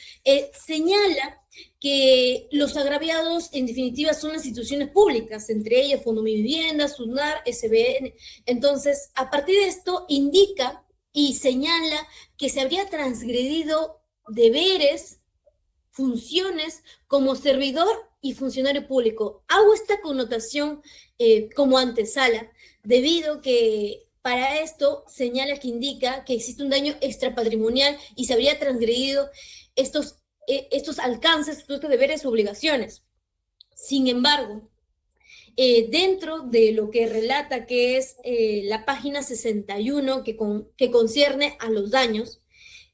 señala que los agraviados, en definitiva, son las instituciones públicas, entre ellas Fondo Mi Vivienda, SUNAR, SBN. Entonces, a partir de esto, indica y señala que se habría transgredido deberes, funciones como servidor y funcionario público. Hago esta connotación como antesala, debido que para esto señala que indica que existe un daño extrapatrimonial y se habría transgredido estos alcances, estos deberes y obligaciones. Sin embargo, dentro de lo que relata que es la página 61 que concierne a los daños,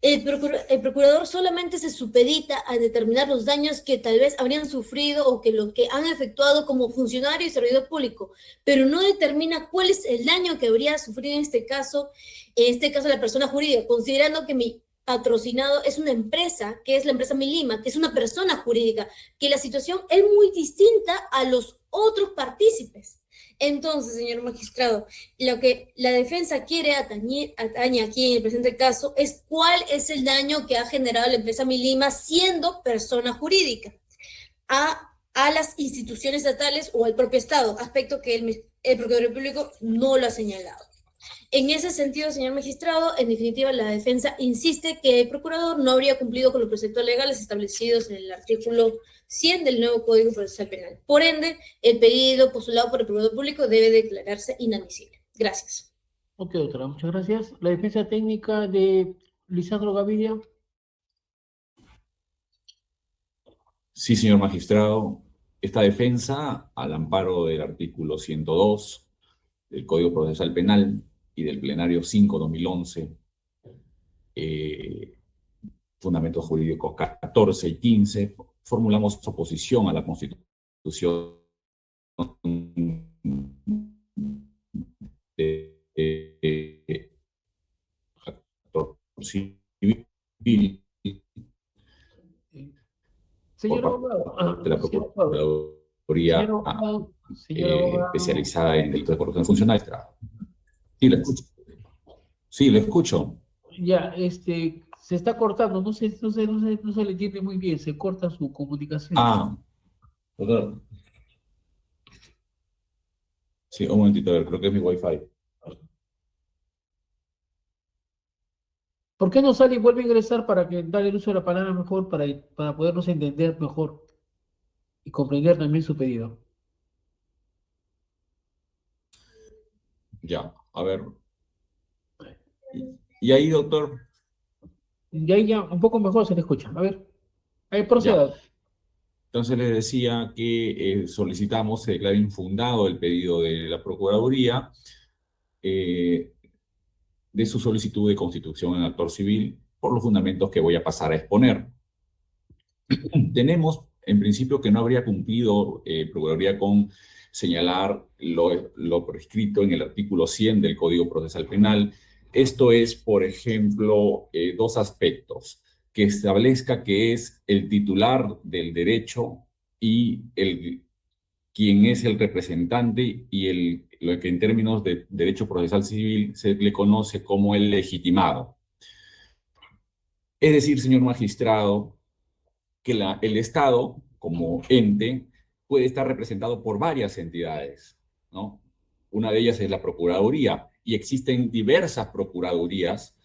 el procurador solamente se supedita a determinar los daños que tal vez habrían sufrido o que lo que han efectuado como funcionario y servidor público, pero no determina cuál es el daño que habría sufrido en este caso la persona jurídica, considerando que mi patrocinado es una empresa, que es la empresa Milima, que es una persona jurídica, que la situación es muy distinta a los otros partícipes. Entonces, señor magistrado, lo que la defensa quiere atañe aquí en el presente caso es cuál es el daño que ha generado la empresa Milima siendo persona jurídica a las instituciones estatales o al propio Estado, aspecto que el Procurador Público no lo ha señalado. En ese sentido, señor magistrado, en definitiva, la defensa insiste que el procurador no habría cumplido con los preceptos legales establecidos en el artículo 100 del nuevo Código Procesal Penal. Por ende, el pedido postulado por el Procurador Público debe declararse inadmisible. Gracias. Ok, doctora, muchas gracias. La defensa técnica de Lisandro Gaviria. Sí, señor magistrado. Esta defensa, al amparo del artículo 102 del Código Procesal Penal y del Plenario 5/2011, fundamentos jurídicos 14 y 15, formulamos oposición a la Constitución de actor civil Señor por abogado, parte de la Procuraduría especializada en delitos de corrupción funcional. Sí, le escucho. Sí, le escucho. Ya, se está cortando, no se le entiende muy bien, se corta su comunicación. Ah, doctor. Sí, un momentito, a ver, creo que es mi Wi-Fi. ¿Por qué no sale y vuelve a ingresar para que darle el uso de la palabra mejor, para podernos entender mejor y comprender también su pedido? Ya, a ver. ¿Y ahí, doctor? Y ahí ya un poco mejor se le escucha. A ver, ahí proceda. Entonces les decía que solicitamos se declare infundado el pedido de la Procuraduría de su solicitud de constitución en actor civil por los fundamentos que voy a pasar a exponer. Tenemos, en principio, que no habría cumplido Procuraduría con señalar lo prescrito en el artículo 100 del Código Procesal Penal. Esto es, por ejemplo, dos aspectos: que establezca que es el titular del derecho y quien es el representante y lo que en términos de derecho procesal civil se le conoce como el legitimado. Es decir, señor magistrado, que el Estado, como ente, puede estar representado por varias entidades, ¿no? Una de ellas es la Procuraduría, y existen diversas procuradurías.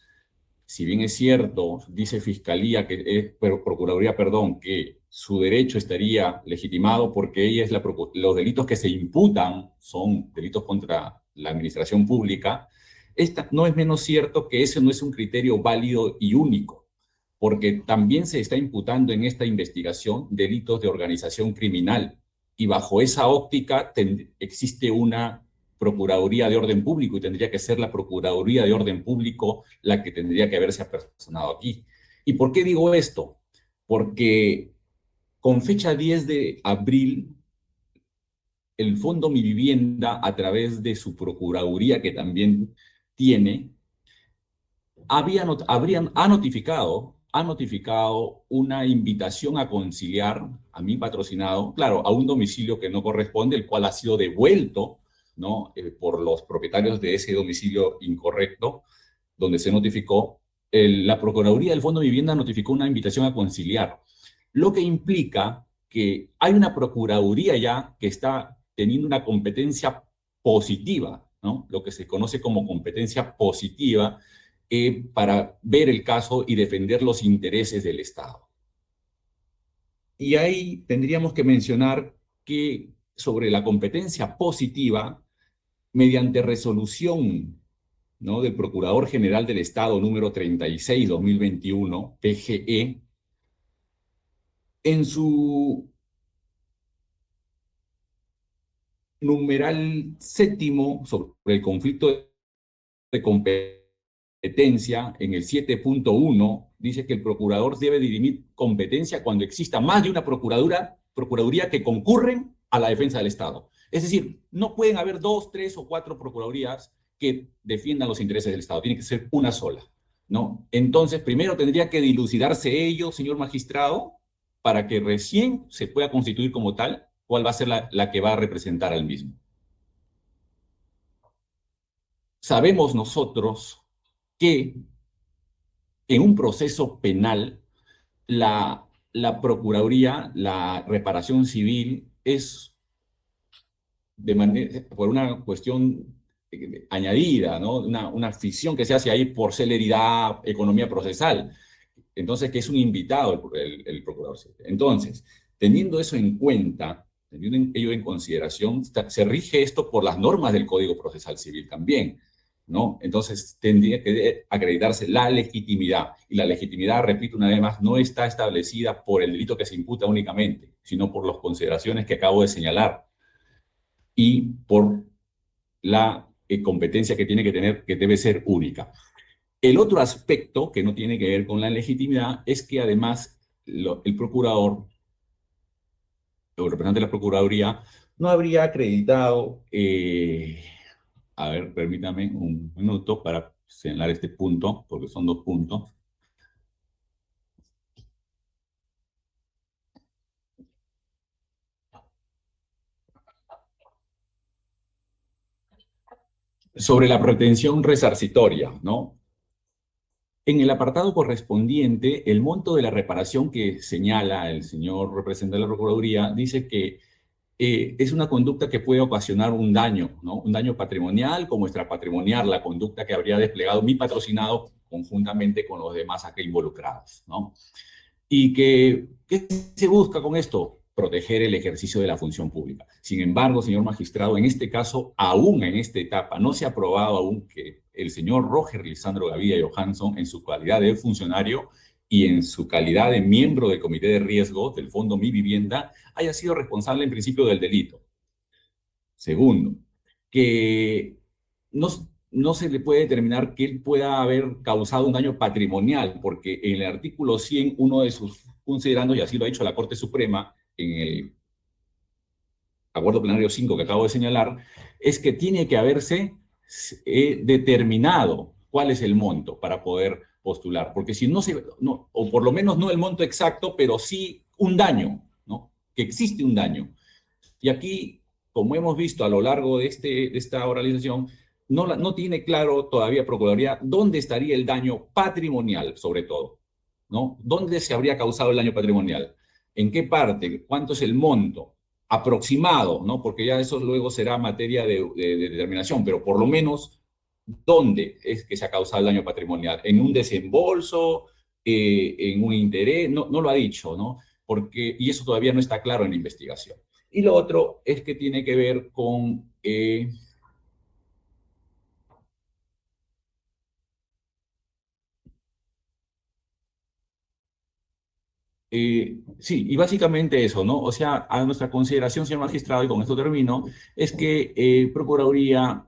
Si bien es cierto, dice Fiscalía, Procuraduría, perdón, que su derecho estaría legitimado porque ella es los delitos que se imputan son delitos contra la administración pública, no es menos cierto que ese no es un criterio válido y único, porque también se está imputando en esta investigación delitos de organización criminal, y bajo esa óptica existe una Procuraduría de Orden Público, y tendría que ser la Procuraduría de Orden Público la que tendría que haberse apersonado aquí. ¿Y por qué digo esto? Porque con fecha 10 de abril, el Fondo Mi Vivienda, a través de su Procuraduría, que también tiene, ha notificado una invitación a conciliar a mi patrocinado, claro, a un domicilio que no corresponde, el cual ha sido devuelto, ¿no? Por los propietarios de ese domicilio incorrecto, donde se notificó. La Procuraduría del Fondo de Vivienda notificó una invitación a conciliar, lo que implica que hay una Procuraduría ya que está teniendo una competencia positiva, ¿no? Lo que se conoce como competencia positiva, para ver el caso y defender los intereses del Estado. Y ahí tendríamos que mencionar que sobre la competencia positiva, mediante resolución, ¿no?, del Procurador General del Estado número 36/2021, PGE, en su numeral 7 sobre el conflicto de competencia, en el 7.1, dice que el procurador debe dirimir competencia cuando exista más de una procuraduría que concurren a la defensa del Estado. Es decir, no pueden haber 2, 3 o 4 procuradurías que defiendan los intereses del Estado. Tiene que ser una sola, ¿no? Entonces, primero tendría que dilucidarse ello, señor magistrado, para que recién se pueda constituir como tal cuál va a ser la que va a representar al mismo. Sabemos nosotros que en un proceso penal, la Procuraduría, la reparación civil, es por una cuestión añadida, ¿no? Una ficción que se hace ahí por celeridad, economía procesal. Entonces, que es un invitado el procurador. Entonces, teniendo eso en cuenta, teniendo ello en consideración, se rige esto por las normas del Código Procesal Civil también, ¿no? Entonces, tendría que acreditarse la legitimidad. Y la legitimidad, repito una vez más, no está establecida por el delito que se imputa únicamente, sino por las consideraciones que acabo de señalar y por la competencia que tiene que tener, que debe ser única. El otro aspecto que no tiene que ver con la legitimidad es que además el procurador, o el representante de la Procuraduría, no habría acreditado, a ver, permítame un minuto para señalar este punto, porque son 2 puntos. Sobre la pretensión resarcitoria, ¿no? En el apartado correspondiente, el monto de la reparación que señala el señor representante de la Procuraduría dice que es una conducta que puede ocasionar un daño, ¿no? Un daño patrimonial como extrapatrimonial, la conducta que habría desplegado mi patrocinado conjuntamente con los demás acá involucrados, ¿no? Y ¿qué se busca con esto? Proteger el ejercicio de la función pública. Sin embargo, señor magistrado, en este caso, aún en esta etapa, no se ha probado aún que el señor Roger Lisandro Gavidia Johansson, en su calidad de funcionario, y en su calidad de miembro del comité de riesgo del Fondo Mi Vivienda haya sido responsable en principio del delito. Segundo, que no se le puede determinar que él pueda haber causado un daño patrimonial, porque en el artículo 100, uno de sus considerandos, y así lo ha dicho la Corte Suprema en el Acuerdo Plenario 5 que acabo de señalar, es que tiene que haberse determinado cuál es el monto para poder postular, porque si no, o por lo menos no el monto exacto, pero sí un daño, ¿no? Que existe un daño. Y aquí, como hemos visto a lo largo de esta oralización, no tiene claro todavía Procuraduría dónde estaría el daño patrimonial, sobre todo, ¿no? ¿Dónde se habría causado el daño patrimonial? ¿En qué parte? ¿Cuánto es el monto? Aproximado, ¿no? Porque ya eso luego será materia de determinación, pero por lo menos, ¿dónde es que se ha causado el daño patrimonial? ¿En un desembolso? ¿En un interés? No lo ha dicho, ¿no? Y eso todavía no está claro en la investigación. Y lo otro es que tiene que ver con... sí, y básicamente eso, ¿no? O sea, a nuestra consideración, señor magistrado, y con esto termino, es que Procuraduría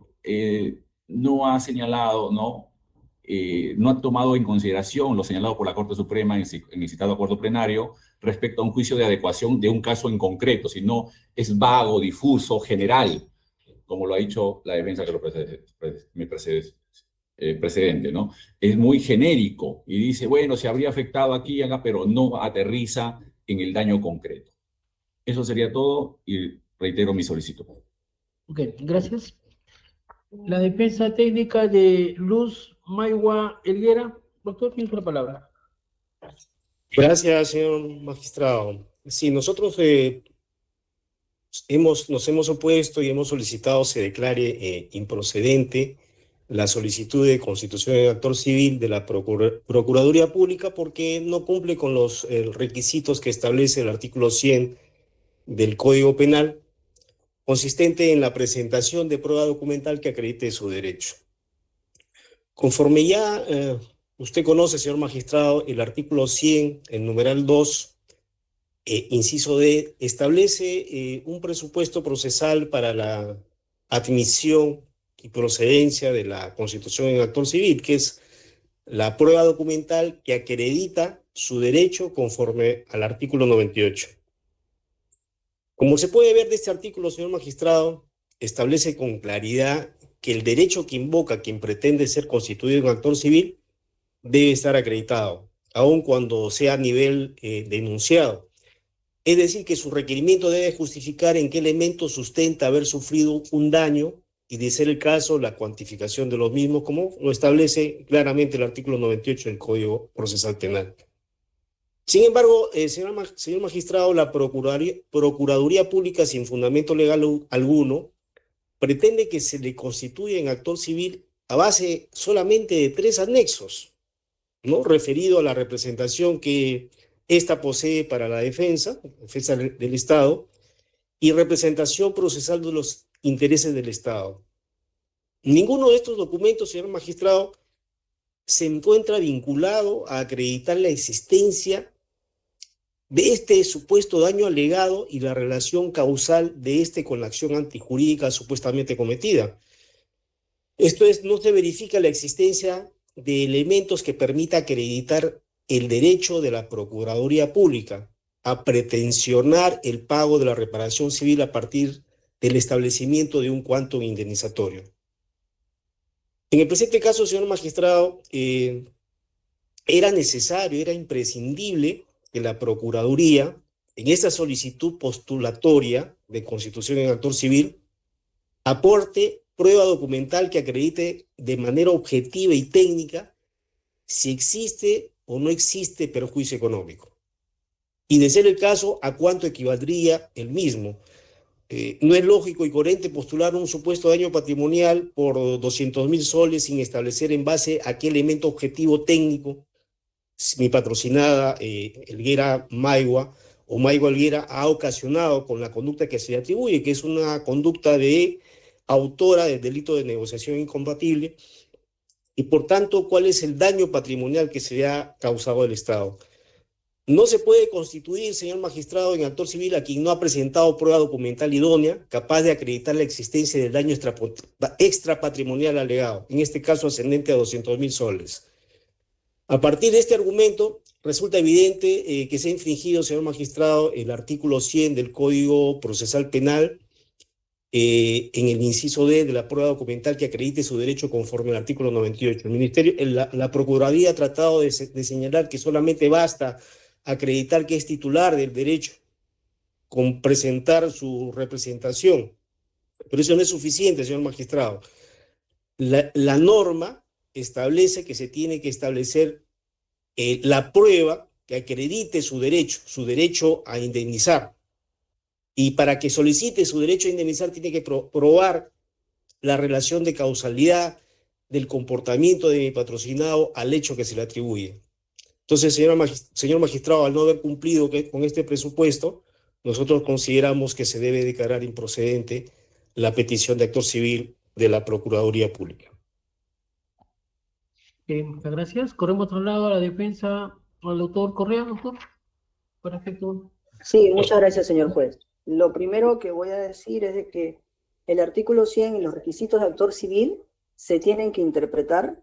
no ha señalado, ¿no? No ha tomado en consideración lo señalado por la Corte Suprema en el citado acuerdo plenario respecto a un juicio de adecuación de un caso en concreto, sino es vago, difuso, general, como lo ha dicho la defensa que me precedente, ¿no? Es muy genérico y dice, bueno, se habría afectado aquí, acá, pero no aterriza en el daño concreto. Eso sería todo y reitero mi solicitud. Ok, gracias. La defensa técnica de Luz Maiwa Helguera. Doctor, tiene la palabra. Gracias, señor magistrado. Sí, nosotros nos hemos opuesto y hemos solicitado se declare improcedente la solicitud de constitución de actor civil de la Procuraduría Pública porque no cumple con los requisitos que establece el artículo 100 del Código Penal, consistente en la presentación de prueba documental que acredite su derecho. Conforme ya usted conoce, señor magistrado, el artículo 100, el numeral 2, inciso D, establece un presupuesto procesal para la admisión y procedencia de la constitución en actor civil, que es la prueba documental que acredita su derecho conforme al artículo 98. Como se puede ver de este artículo, señor magistrado, establece con claridad que el derecho que invoca quien pretende ser constituido en actor civil debe estar acreditado, aun cuando sea a nivel denunciado. Es decir, que su requerimiento debe justificar en qué elemento sustenta haber sufrido un daño y, de ser el caso, la cuantificación de los mismos, como lo establece claramente el artículo 98 del Código Procesal Penal. Sin embargo, señor magistrado, la Procuraduría Pública, sin fundamento legal alguno, pretende que se le constituya en actor civil a base solamente de 3 anexos, ¿no? Referido a la representación que ésta posee para la defensa del Estado, y representación procesal de los intereses del Estado. Ninguno de estos documentos, señor magistrado, se encuentra vinculado a acreditar la existencia de este supuesto daño alegado y la relación causal de este con la acción antijurídica supuestamente cometida. Esto es, no se verifica la existencia de elementos que permita acreditar el derecho de la Procuraduría Pública a pretensionar el pago de la reparación civil a partir del establecimiento de un quantum indemnizatorio. En el presente caso, señor magistrado, era necesario, era imprescindible que la Procuraduría, en esta solicitud postulatoria de constitución en actor civil, aporte prueba documental que acredite de manera objetiva y técnica si existe o no existe perjuicio económico. Y, de ser el caso, a cuánto equivaldría el mismo. No es lógico y coherente postular un supuesto daño patrimonial por 200.000 soles sin establecer en base a qué elemento objetivo técnico mi patrocinada Helguera Maiwa o Maiwa Helguera ha ocasionado con la conducta que se le atribuye, que es una conducta de autora del delito de negociación incompatible, y por tanto, ¿cuál es el daño patrimonial que se ha causado al Estado? No se puede constituir, señor magistrado, en actor civil a quien no ha presentado prueba documental idónea capaz de acreditar la existencia del daño extrapatrimonial alegado, en este caso ascendente a 200.000 soles. A partir de este argumento, resulta evidente que se ha infringido, señor magistrado, el artículo 100 del Código Procesal Penal, en el inciso D de la prueba documental que acredite su derecho conforme al artículo 98. El Ministerio, la Procuraduría ha tratado de señalar que solamente basta acreditar que es titular del derecho con presentar su representación, pero eso no es suficiente, señor magistrado. La norma establece que se tiene que establecer la prueba que acredite su derecho a indemnizar. Y para que solicite su derecho a indemnizar tiene que probar la relación de causalidad del comportamiento de mi patrocinado al hecho que se le atribuye. Entonces, señor magistrado, al no haber cumplido con este presupuesto, nosotros consideramos que se debe declarar improcedente la petición de actor civil de la Procuraduría Pública. Muchas gracias. Corremos otro lado a la defensa al doctor Correa, doctor. Perfecto. Sí, muchas gracias, señor juez. Lo primero que voy a decir es de que el artículo 100 y los requisitos de actor civil se tienen que interpretar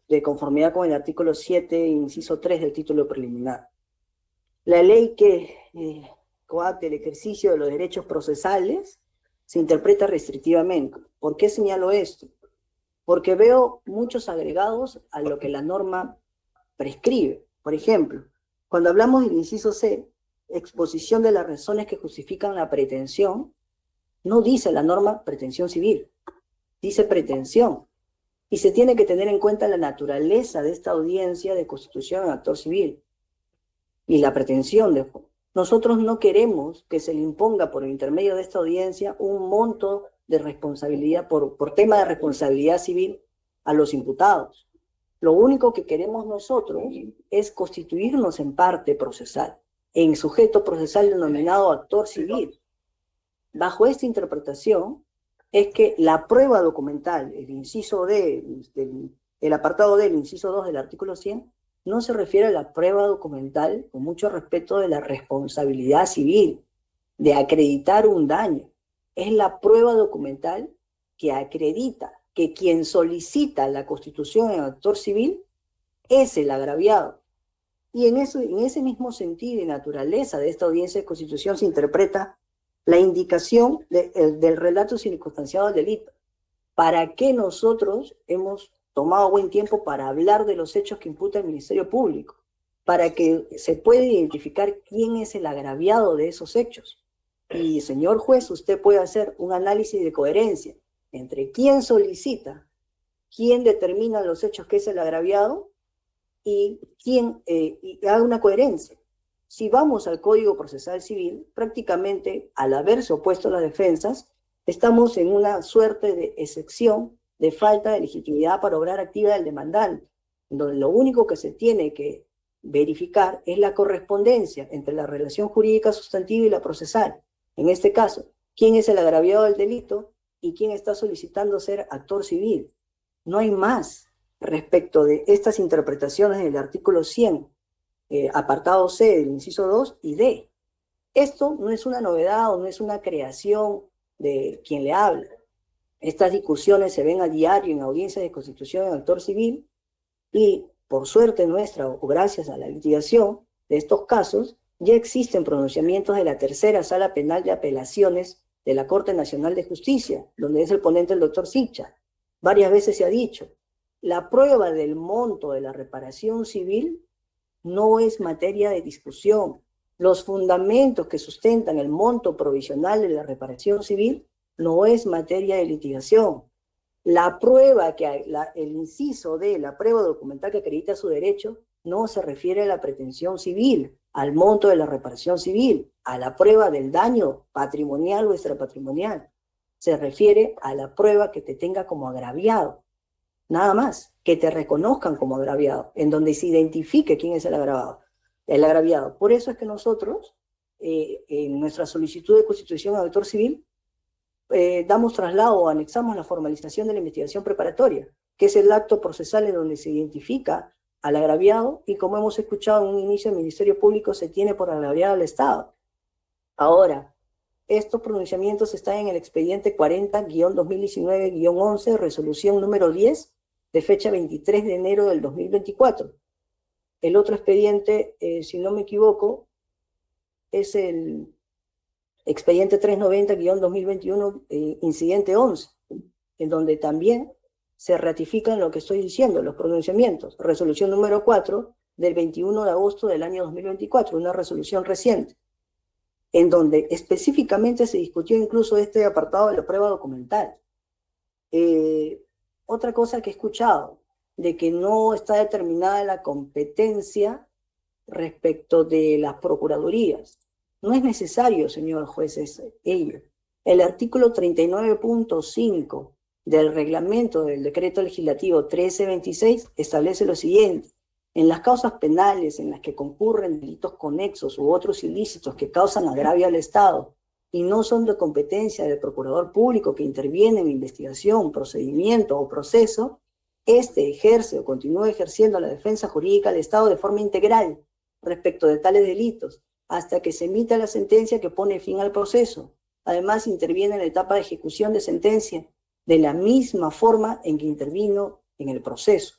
de conformidad con el artículo 7, inciso 3 del título preliminar. La ley que coacte el ejercicio de los derechos procesales se interpreta restrictivamente. ¿Por qué señalo esto? Porque veo muchos agregados a lo que la norma prescribe. Por ejemplo, cuando hablamos del inciso C, exposición de las razones que justifican la pretensión, no dice la norma pretensión civil, dice pretensión. Y se tiene que tener en cuenta la naturaleza de esta audiencia de constitución en actor civil y la pretensión de... Nosotros no queremos que se le imponga por el intermedio de esta audiencia un monto de responsabilidad por tema de responsabilidad civil a los imputados. Lo único que queremos nosotros es constituirnos en parte procesal, en sujeto procesal denominado actor civil. Bajo esta interpretación es que la prueba documental, el inciso D, el apartado D, el inciso 2 del artículo 100, no se refiere a la prueba documental, con mucho respeto, de la responsabilidad civil, de acreditar un daño. Es la prueba documental que acredita que quien solicita la constitución en actor civil es el agraviado. Y en ese mismo sentido y naturaleza de esta audiencia de constitución se interpreta la indicación del relato circunstanciado del delito. ¿Para qué nosotros hemos tomado buen tiempo para hablar de los hechos que imputa el Ministerio Público? Para que se pueda identificar quién es el agraviado de esos hechos. Y, señor juez, usted puede hacer un análisis de coherencia entre quién solicita, quién determina los hechos que es el agraviado y quién haga una coherencia. Si vamos al Código Procesal Civil, prácticamente al haberse opuesto las defensas, estamos en una suerte de excepción de falta de legitimidad para obrar activa del demandante, donde lo único que se tiene que verificar es la correspondencia entre la relación jurídica sustantiva y la procesal. En este caso, quién es el agraviado del delito y quién está solicitando ser actor civil. No hay más respecto de estas interpretaciones del artículo 100, apartado C del inciso 2 y D. Esto no es una novedad o no es una creación de quien le habla. Estas discusiones se ven a diario en audiencias de constitución en actor civil y, por suerte nuestra o gracias a la litigación de estos casos, ya existen pronunciamientos de la tercera sala penal de apelaciones de la Corte Nacional de Justicia, donde es el ponente el doctor Sicha. Varias veces se ha dicho, la prueba del monto de la reparación civil no es materia de discusión. Los fundamentos que sustentan el monto provisional de la reparación civil no es materia de litigación. La prueba el inciso de la prueba documental que acredita su derecho no se refiere a la pretensión civil, al monto de la reparación civil, a la prueba del daño patrimonial o extrapatrimonial. Se refiere a la prueba que te tenga como agraviado. Nada más, que te reconozcan como agraviado, en donde se identifique quién es el agraviado. Por eso es que nosotros, en nuestra solicitud de constitución de actor civil, damos traslado o anexamos la formalización de la investigación preparatoria, que es el acto procesal en donde se identifica al agraviado y, como hemos escuchado en un inicio, el Ministerio Público se tiene por agraviado al Estado. Ahora, estos pronunciamientos están en el expediente 40-2019-11, resolución número 10, de fecha 23 de enero del 2024. El otro expediente, si no me equivoco, es el expediente 390-2021, incidente 11, en donde también se ratifican lo que estoy diciendo, los pronunciamientos. Resolución número 4 del 21 de agosto del año 2024, una resolución reciente, en donde específicamente se discutió incluso este apartado de la prueba documental. Otra cosa que he escuchado, de que no está determinada la competencia respecto de las procuradurías. No es necesario, señor juez, ello. El artículo 39.5 del reglamento del decreto legislativo 1326 establece lo siguiente: en las causas penales en las que concurren delitos conexos u otros ilícitos que causan agravio al Estado y no son de competencia del procurador público que interviene en investigación, procedimiento o proceso, este ejerce o continúa ejerciendo la defensa jurídica del Estado de forma integral respecto de tales delitos, hasta que se emita la sentencia que pone fin al proceso. Además, interviene en la etapa de ejecución de sentencia de la misma forma en que intervino en el proceso.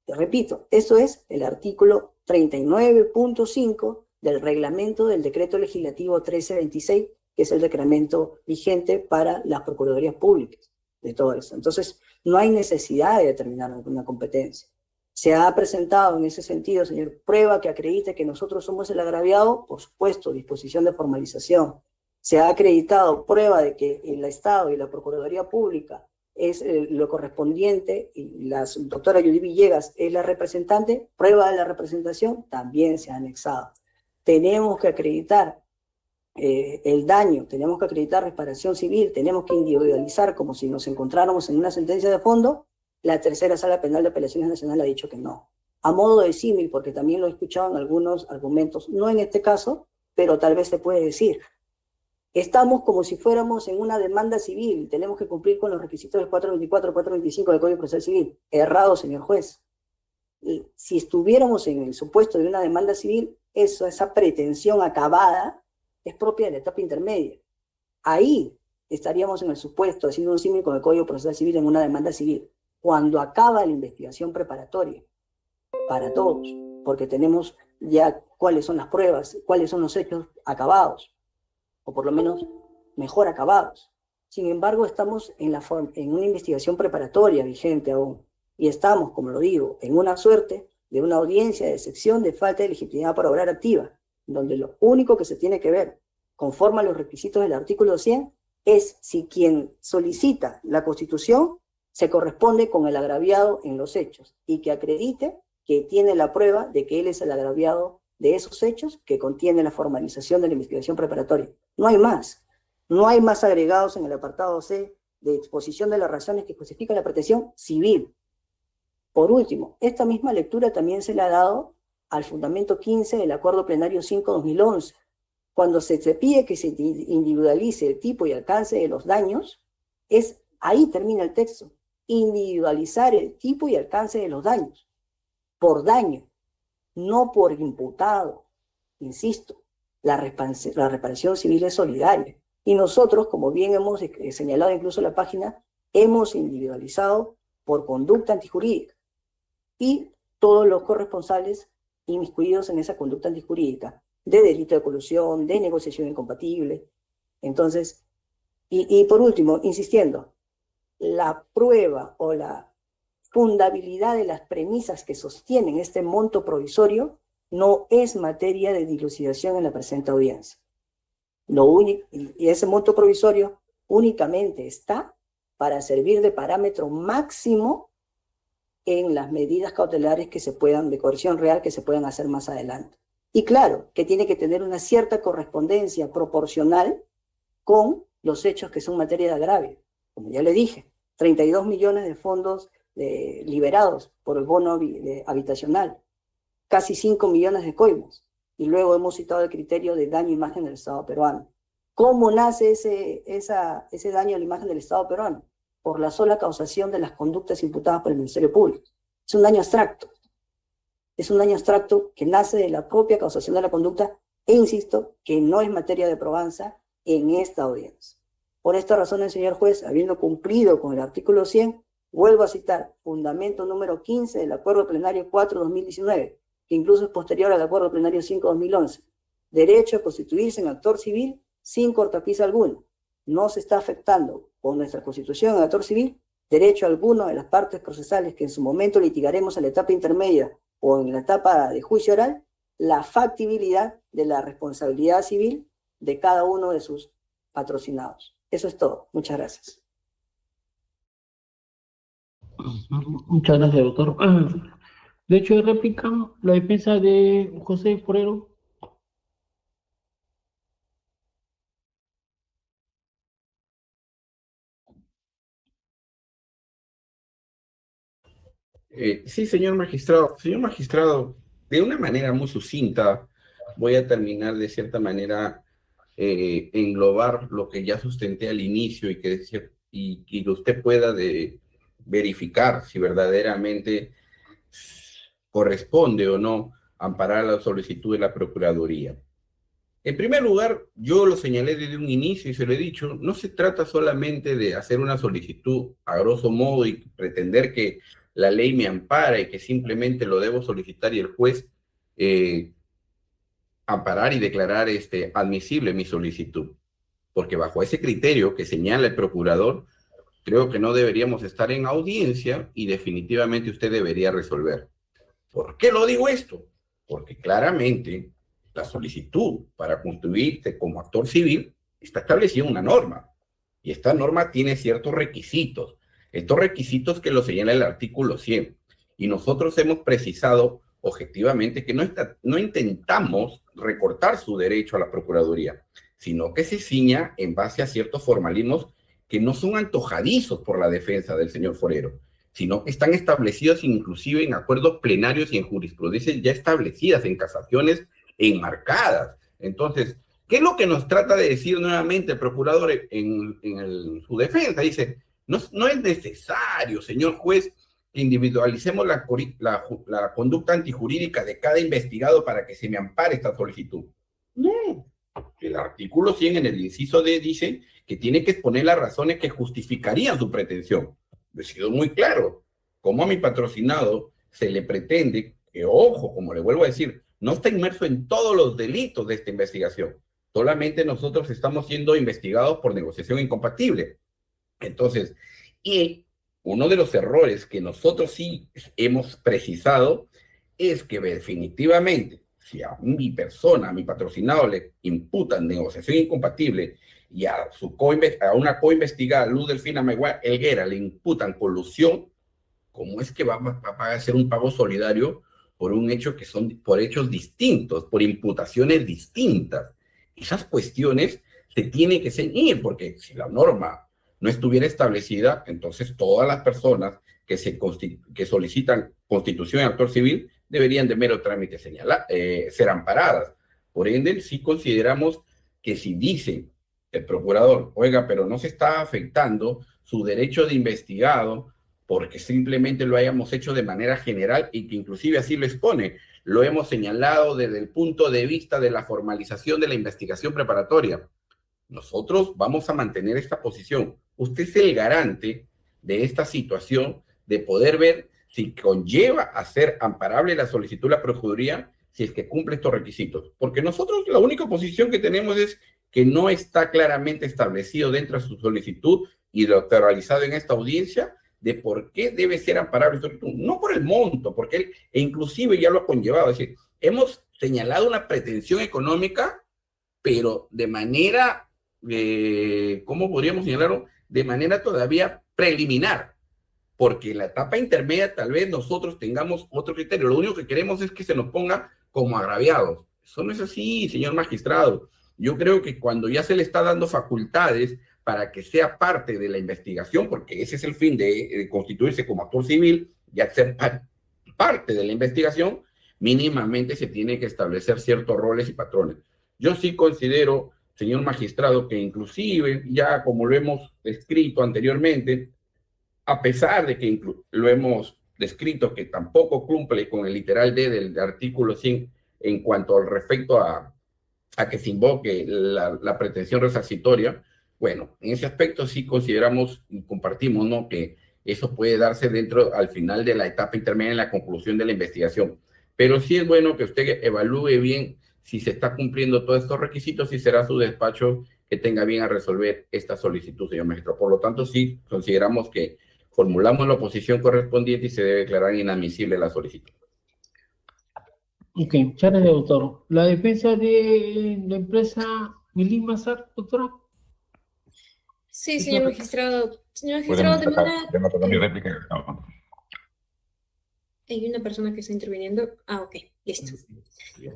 Te repito, eso es el artículo 39.5 del reglamento del decreto legislativo 1326, que es el decremento vigente para las procuradurías públicas de todo eso. Entonces, no hay necesidad de determinar una competencia. ¿Se ha presentado en ese sentido, señor, prueba que acredite que nosotros somos el agraviado? Por supuesto, disposición de formalización. ¿Se ha acreditado prueba de que el Estado y la Procuraduría Pública es lo correspondiente y la doctora Judy Villegas es la representante? Prueba de la representación también se ha anexado. Tenemos que acreditar el daño, tenemos que acreditar reparación civil, tenemos que individualizar como si nos encontráramos en una sentencia de fondo. La tercera sala penal de apelaciones nacional ha dicho que no. A modo de símil, porque también lo he escuchado en algunos argumentos, no en este caso, pero tal vez se puede decir, estamos como si fuéramos en una demanda civil, tenemos que cumplir con los requisitos del 424, 425 del Código Procesal Civil. Errado, señor juez. Si estuviéramos en el supuesto de una demanda civil, esa pretensión acabada es propia de la etapa intermedia. Ahí estaríamos en el supuesto, haciendo un símil con el Código Procesal Civil en una demanda civil, cuando acaba la investigación preparatoria, para todos, porque tenemos ya cuáles son las pruebas, cuáles son los hechos acabados, o por lo menos mejor acabados. Sin embargo, estamos en una investigación preparatoria vigente aún, y estamos, como lo digo, en una suerte de una audiencia de excepción de falta de legitimidad para obrar activa, donde lo único que se tiene que ver, conforme a los requisitos del artículo 100, es si quien solicita la constitución se corresponde con el agraviado en los hechos y que acredite que tiene la prueba de que él es el agraviado de esos hechos que contiene la formalización de la investigación preparatoria. No hay más. No hay más agregados en el apartado C de exposición de las razones que justifican la pretensión civil. Por último, esta misma lectura también se le ha dado al fundamento 15 del Acuerdo Plenario 5-2011. Cuando se pide que se individualice el tipo y alcance de los daños, ahí termina el texto. Individualizar el tipo y alcance de los daños. Por daño, no por imputado. Insisto, la reparación civil es solidaria. Y nosotros, como bien hemos señalado incluso en la página, hemos individualizado por conducta antijurídica. Y todos los corresponsables inmiscuidos en esa conducta antijurídica, de delito de colusión, de negociación incompatible. Entonces, y por último, insistiendo, la prueba o la fundabilidad de las premisas que sostienen este monto provisorio no es materia de dilucidación en la presente audiencia. Y ese monto provisorio únicamente está para servir de parámetro máximo en las medidas cautelares de coerción real que se puedan hacer más adelante. Y claro, que tiene que tener una cierta correspondencia proporcional con los hechos que son materia de agravio. Como ya le dije, 32 millones de fondos liberados por el bono habitacional, casi 5 millones de coimos, y luego hemos citado el criterio de daño a imagen del Estado peruano. ¿Cómo nace ese daño a la imagen del Estado peruano? por la sola causación de las conductas imputadas por el Ministerio Público. Es un daño abstracto. Es un daño abstracto que nace de la propia causación de la conducta e insisto que no es materia de probanza en esta audiencia. Por esta razón, el señor juez, habiendo cumplido con el artículo 100, vuelvo a citar fundamento número 15 del Acuerdo Plenario 4-2019, que incluso es posterior al Acuerdo Plenario 5-2011. Derecho a constituirse en actor civil sin cortapisa alguno. No se está afectando con nuestra constitución en actor civil derecho alguno de las partes procesales que en su momento litigaremos en la etapa intermedia o en la etapa de juicio oral, la factibilidad de la responsabilidad civil de cada uno de sus patrocinados. Eso es todo. Muchas gracias. Muchas gracias, doctor. De hecho, de réplica, la defensa de José Forero. Sí, señor magistrado. Señor magistrado, de una manera muy sucinta, voy a terminar de cierta manera englobar lo que ya sustenté al inicio y que usted pueda verificar si verdaderamente corresponde o no amparar la solicitud de la Procuraduría. En primer lugar, yo lo señalé desde un inicio y se lo he dicho, no se trata solamente de hacer una solicitud a grosso modo y pretender que la ley me ampara y que simplemente lo debo solicitar y el juez amparar y declarar admisible mi solicitud. Porque bajo ese criterio que señala el procurador, creo que no deberíamos estar en audiencia y definitivamente usted debería resolver. ¿Por qué lo digo esto? Porque claramente la solicitud para constituirse como actor civil está establecida en una norma. Y esta norma tiene ciertos requisitos. Estos requisitos que lo señala el artículo 100. Y nosotros hemos precisado objetivamente que no intentamos recortar su derecho a la Procuraduría, sino que se ciña en base a ciertos formalismos que no son antojadizos por la defensa del señor Forero, sino que están establecidos inclusive en acuerdos plenarios y en jurisprudencias ya establecidas, en casaciones enmarcadas. Entonces, ¿qué es lo que nos trata de decir nuevamente el procurador en su defensa? Dice, no es necesario, señor juez, que individualicemos la conducta antijurídica de cada investigado para que se me ampare esta solicitud. No, el artículo 100 en el inciso D dice que tiene que exponer las razones que justificarían su pretensión. He sido muy claro. Como a mi patrocinado se le pretende que, ojo, como le vuelvo a decir, no está inmerso en todos los delitos de esta investigación. Solamente nosotros estamos siendo investigados por negociación incompatible. Entonces, y uno de los errores que nosotros sí hemos precisado es que definitivamente, si a mi persona, a mi patrocinado le imputan negociación incompatible y a una coinvestigada, Luz Delfina Mayhuá Helguera, le imputan colusión, ¿cómo es que va a hacer un pago solidario por un hecho que son por hechos distintos, por imputaciones distintas? Esas cuestiones se tienen que ceñir, porque si la norma no estuviera establecida, entonces todas las personas que solicitan constitución en actor civil deberían de mero trámite ser amparadas. Por ende, sí consideramos que si dice el procurador, oiga, pero no se está afectando su derecho de investigado porque simplemente lo hayamos hecho de manera general y que inclusive así lo expone, lo hemos señalado desde el punto de vista de la formalización de la investigación preparatoria. Nosotros vamos a mantener esta posición. Usted es el garante de esta situación, de poder ver si conlleva a ser amparable la solicitud de la Procuraduría, si es que cumple estos requisitos. Porque nosotros la única posición que tenemos es que no está claramente establecido dentro de su solicitud y lo realizado en esta audiencia de por qué debe ser amparable esta solicitud. No por el monto, porque él inclusive ya lo ha conllevado. Es decir, hemos señalado una pretensión económica, pero de manera, ¿cómo podríamos señalarlo? De manera todavía preliminar, porque en la etapa intermedia tal vez nosotros tengamos otro criterio. Lo único que queremos es que se nos ponga como agraviados. Eso no es así, señor magistrado. Yo creo que cuando ya se le está dando facultades para que sea parte de la investigación, porque ese es el fin de constituirse como actor civil, ya ser parte de la investigación, mínimamente se tiene que establecer ciertos roles y patrones. Yo sí considero, señor magistrado, que inclusive, ya como lo hemos escrito anteriormente, a pesar de que lo hemos descrito que tampoco cumple con el literal D del artículo 100 en cuanto al respecto a que se invoque la pretensión resarcitoria, bueno, en ese aspecto sí consideramos y compartimos, ¿no?, que eso puede darse al final de la etapa intermedia en la conclusión de la investigación. Pero sí es bueno que usted evalúe bien si se está cumpliendo todos estos requisitos y será su despacho que tenga bien a resolver esta solicitud, señor magistrado. Por lo tanto, sí consideramos que formulamos la oposición correspondiente y se debe declarar inadmisible la solicitud. Ok, muchas gracias, doctor. La defensa de la empresa Milimazar, doctora. Sí, señor magistrado. Señor magistrado, de manera... mi réplica. No. Hay una persona que está interviniendo. Ah, ok, listo.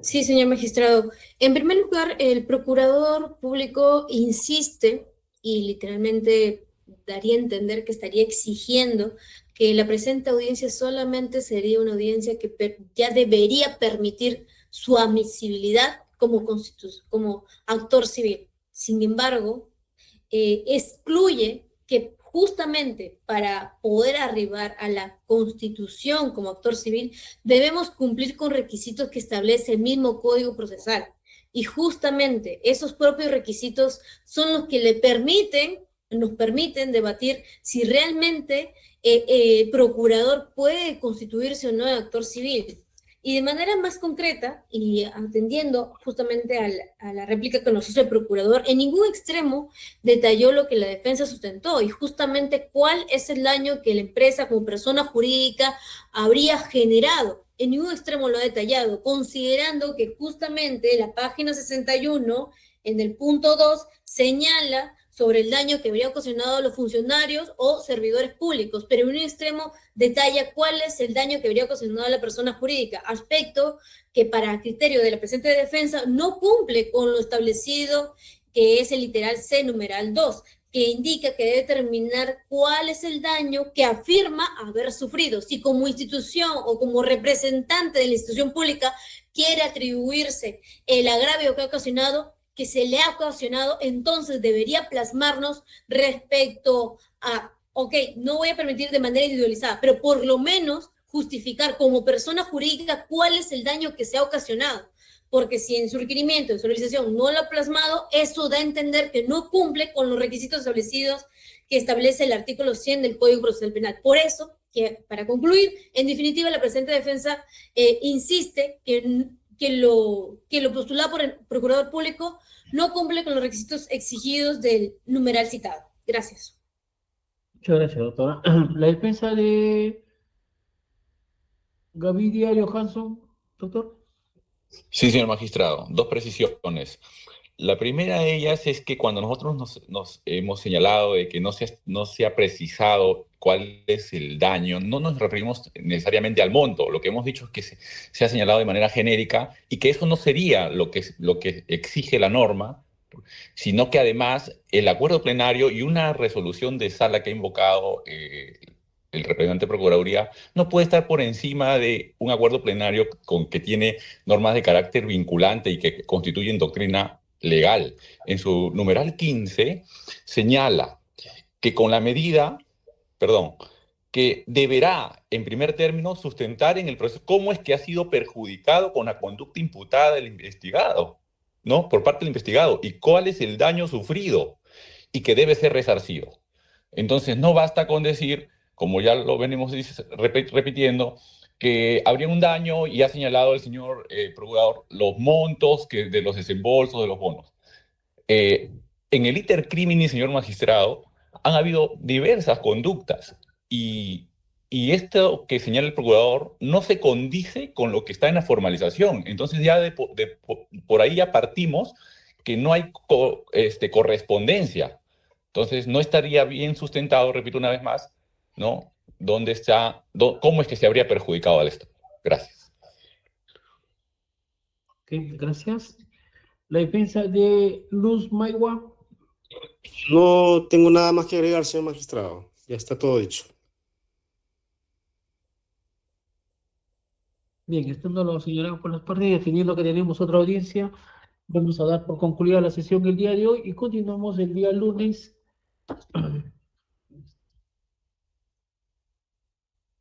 Sí, señor magistrado. En primer lugar, el procurador público insiste y literalmente daría a entender que estaría exigiendo que la presente audiencia solamente sería una audiencia que ya debería permitir su admisibilidad como actor civil. Sin embargo, excluye que justamente para poder arribar a la constitución como actor civil, debemos cumplir con requisitos que establece el mismo Código Procesal. Y justamente esos propios requisitos son los que nos permiten debatir si realmente el procurador puede constituirse o no actor civil. Y de manera más concreta, y atendiendo justamente a la réplica que nos hizo el procurador, en ningún extremo detalló lo que la defensa sustentó y justamente cuál es el daño que la empresa como persona jurídica habría generado. En ningún extremo lo ha detallado, considerando que justamente la página 61, en el punto 2, señala sobre el daño que habría ocasionado a los funcionarios o servidores públicos, pero en un extremo detalla cuál es el daño que habría ocasionado a la persona jurídica, aspecto que para criterio de la presente defensa no cumple con lo establecido, que es el literal C numeral 2, que indica que debe determinar cuál es el daño que afirma haber sufrido. Si como institución o como representante de la institución pública quiere atribuirse el agravio que ha ocasionado, que se le ha ocasionado, entonces debería plasmarnos respecto a, ok, no voy a permitir de manera individualizada, pero por lo menos justificar como persona jurídica cuál es el daño que se ha ocasionado. Porque si en su requerimiento de solicitación no lo ha plasmado, eso da a entender que no cumple con los requisitos establecidos que establece el artículo 100 del Código Procesal Penal. Por eso, que para concluir, en definitiva, la presente defensa insiste que lo postulado por el procurador público no cumple con los requisitos exigidos del numeral citado. Gracias. Muchas gracias, doctora. La defensa de Gaviria Johansson, doctor. Sí, señor magistrado, dos precisiones. La primera de ellas es que cuando nosotros nos hemos señalado de que no se ha precisado cuál es el daño, no nos referimos necesariamente al monto. Lo que hemos dicho es que se ha señalado de manera genérica y que eso no sería lo que exige la norma, sino que además el acuerdo plenario y una resolución de sala que ha invocado el representante de Procuraduría no puede estar por encima de un acuerdo plenario que tiene normas de carácter vinculante y que constituyen doctrina legal. En su numeral 15 señala que con la medida, que deberá, en primer término, sustentar en el proceso cómo es que ha sido perjudicado con la conducta imputada del investigado, ¿no? Por parte del investigado, y cuál es el daño sufrido y que debe ser resarcido. Entonces, no basta con decir, como ya lo venimos repitiendo, que habría un daño y ha señalado el señor procurador los montos de los desembolsos de los bonos. En el iter crimini, señor magistrado, han habido diversas conductas y esto que señala el procurador no se condice con lo que está en la formalización. Entonces ya por ahí ya partimos que no hay correspondencia. Entonces no estaría bien sustentado, repito una vez más, ¿no? ¿Cómo es que se habría perjudicado al Estado? Gracias. Ok, gracias. La defensa de Luz Maigua. No tengo nada más que agregar, señor magistrado. Ya está todo dicho. Bien, estando lo señalado por las partes, teniendo que tenemos otra audiencia, vamos a dar por concluida la sesión el día de hoy y continuamos el día lunes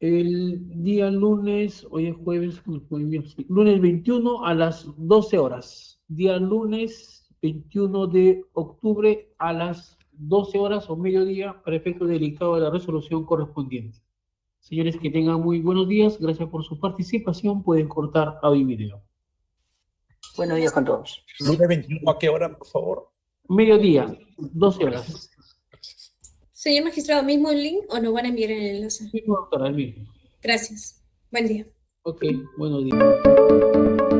El día lunes, hoy es jueves, lunes 21 a las 12 horas. Día lunes 21 de octubre a las 12 horas o mediodía para efecto del dictado de la resolución correspondiente. Señores, que tengan muy buenos días. Gracias por su participación. Pueden cortar audio y video. Buenos días con todos. Lunes 21, ¿a qué hora, por favor? Mediodía, 12 horas. Señor magistrado, ¿mismo el link o nos van a enviar el enlace? Sí, doctora, el mismo. Gracias. Buen día. Ok, buenos días.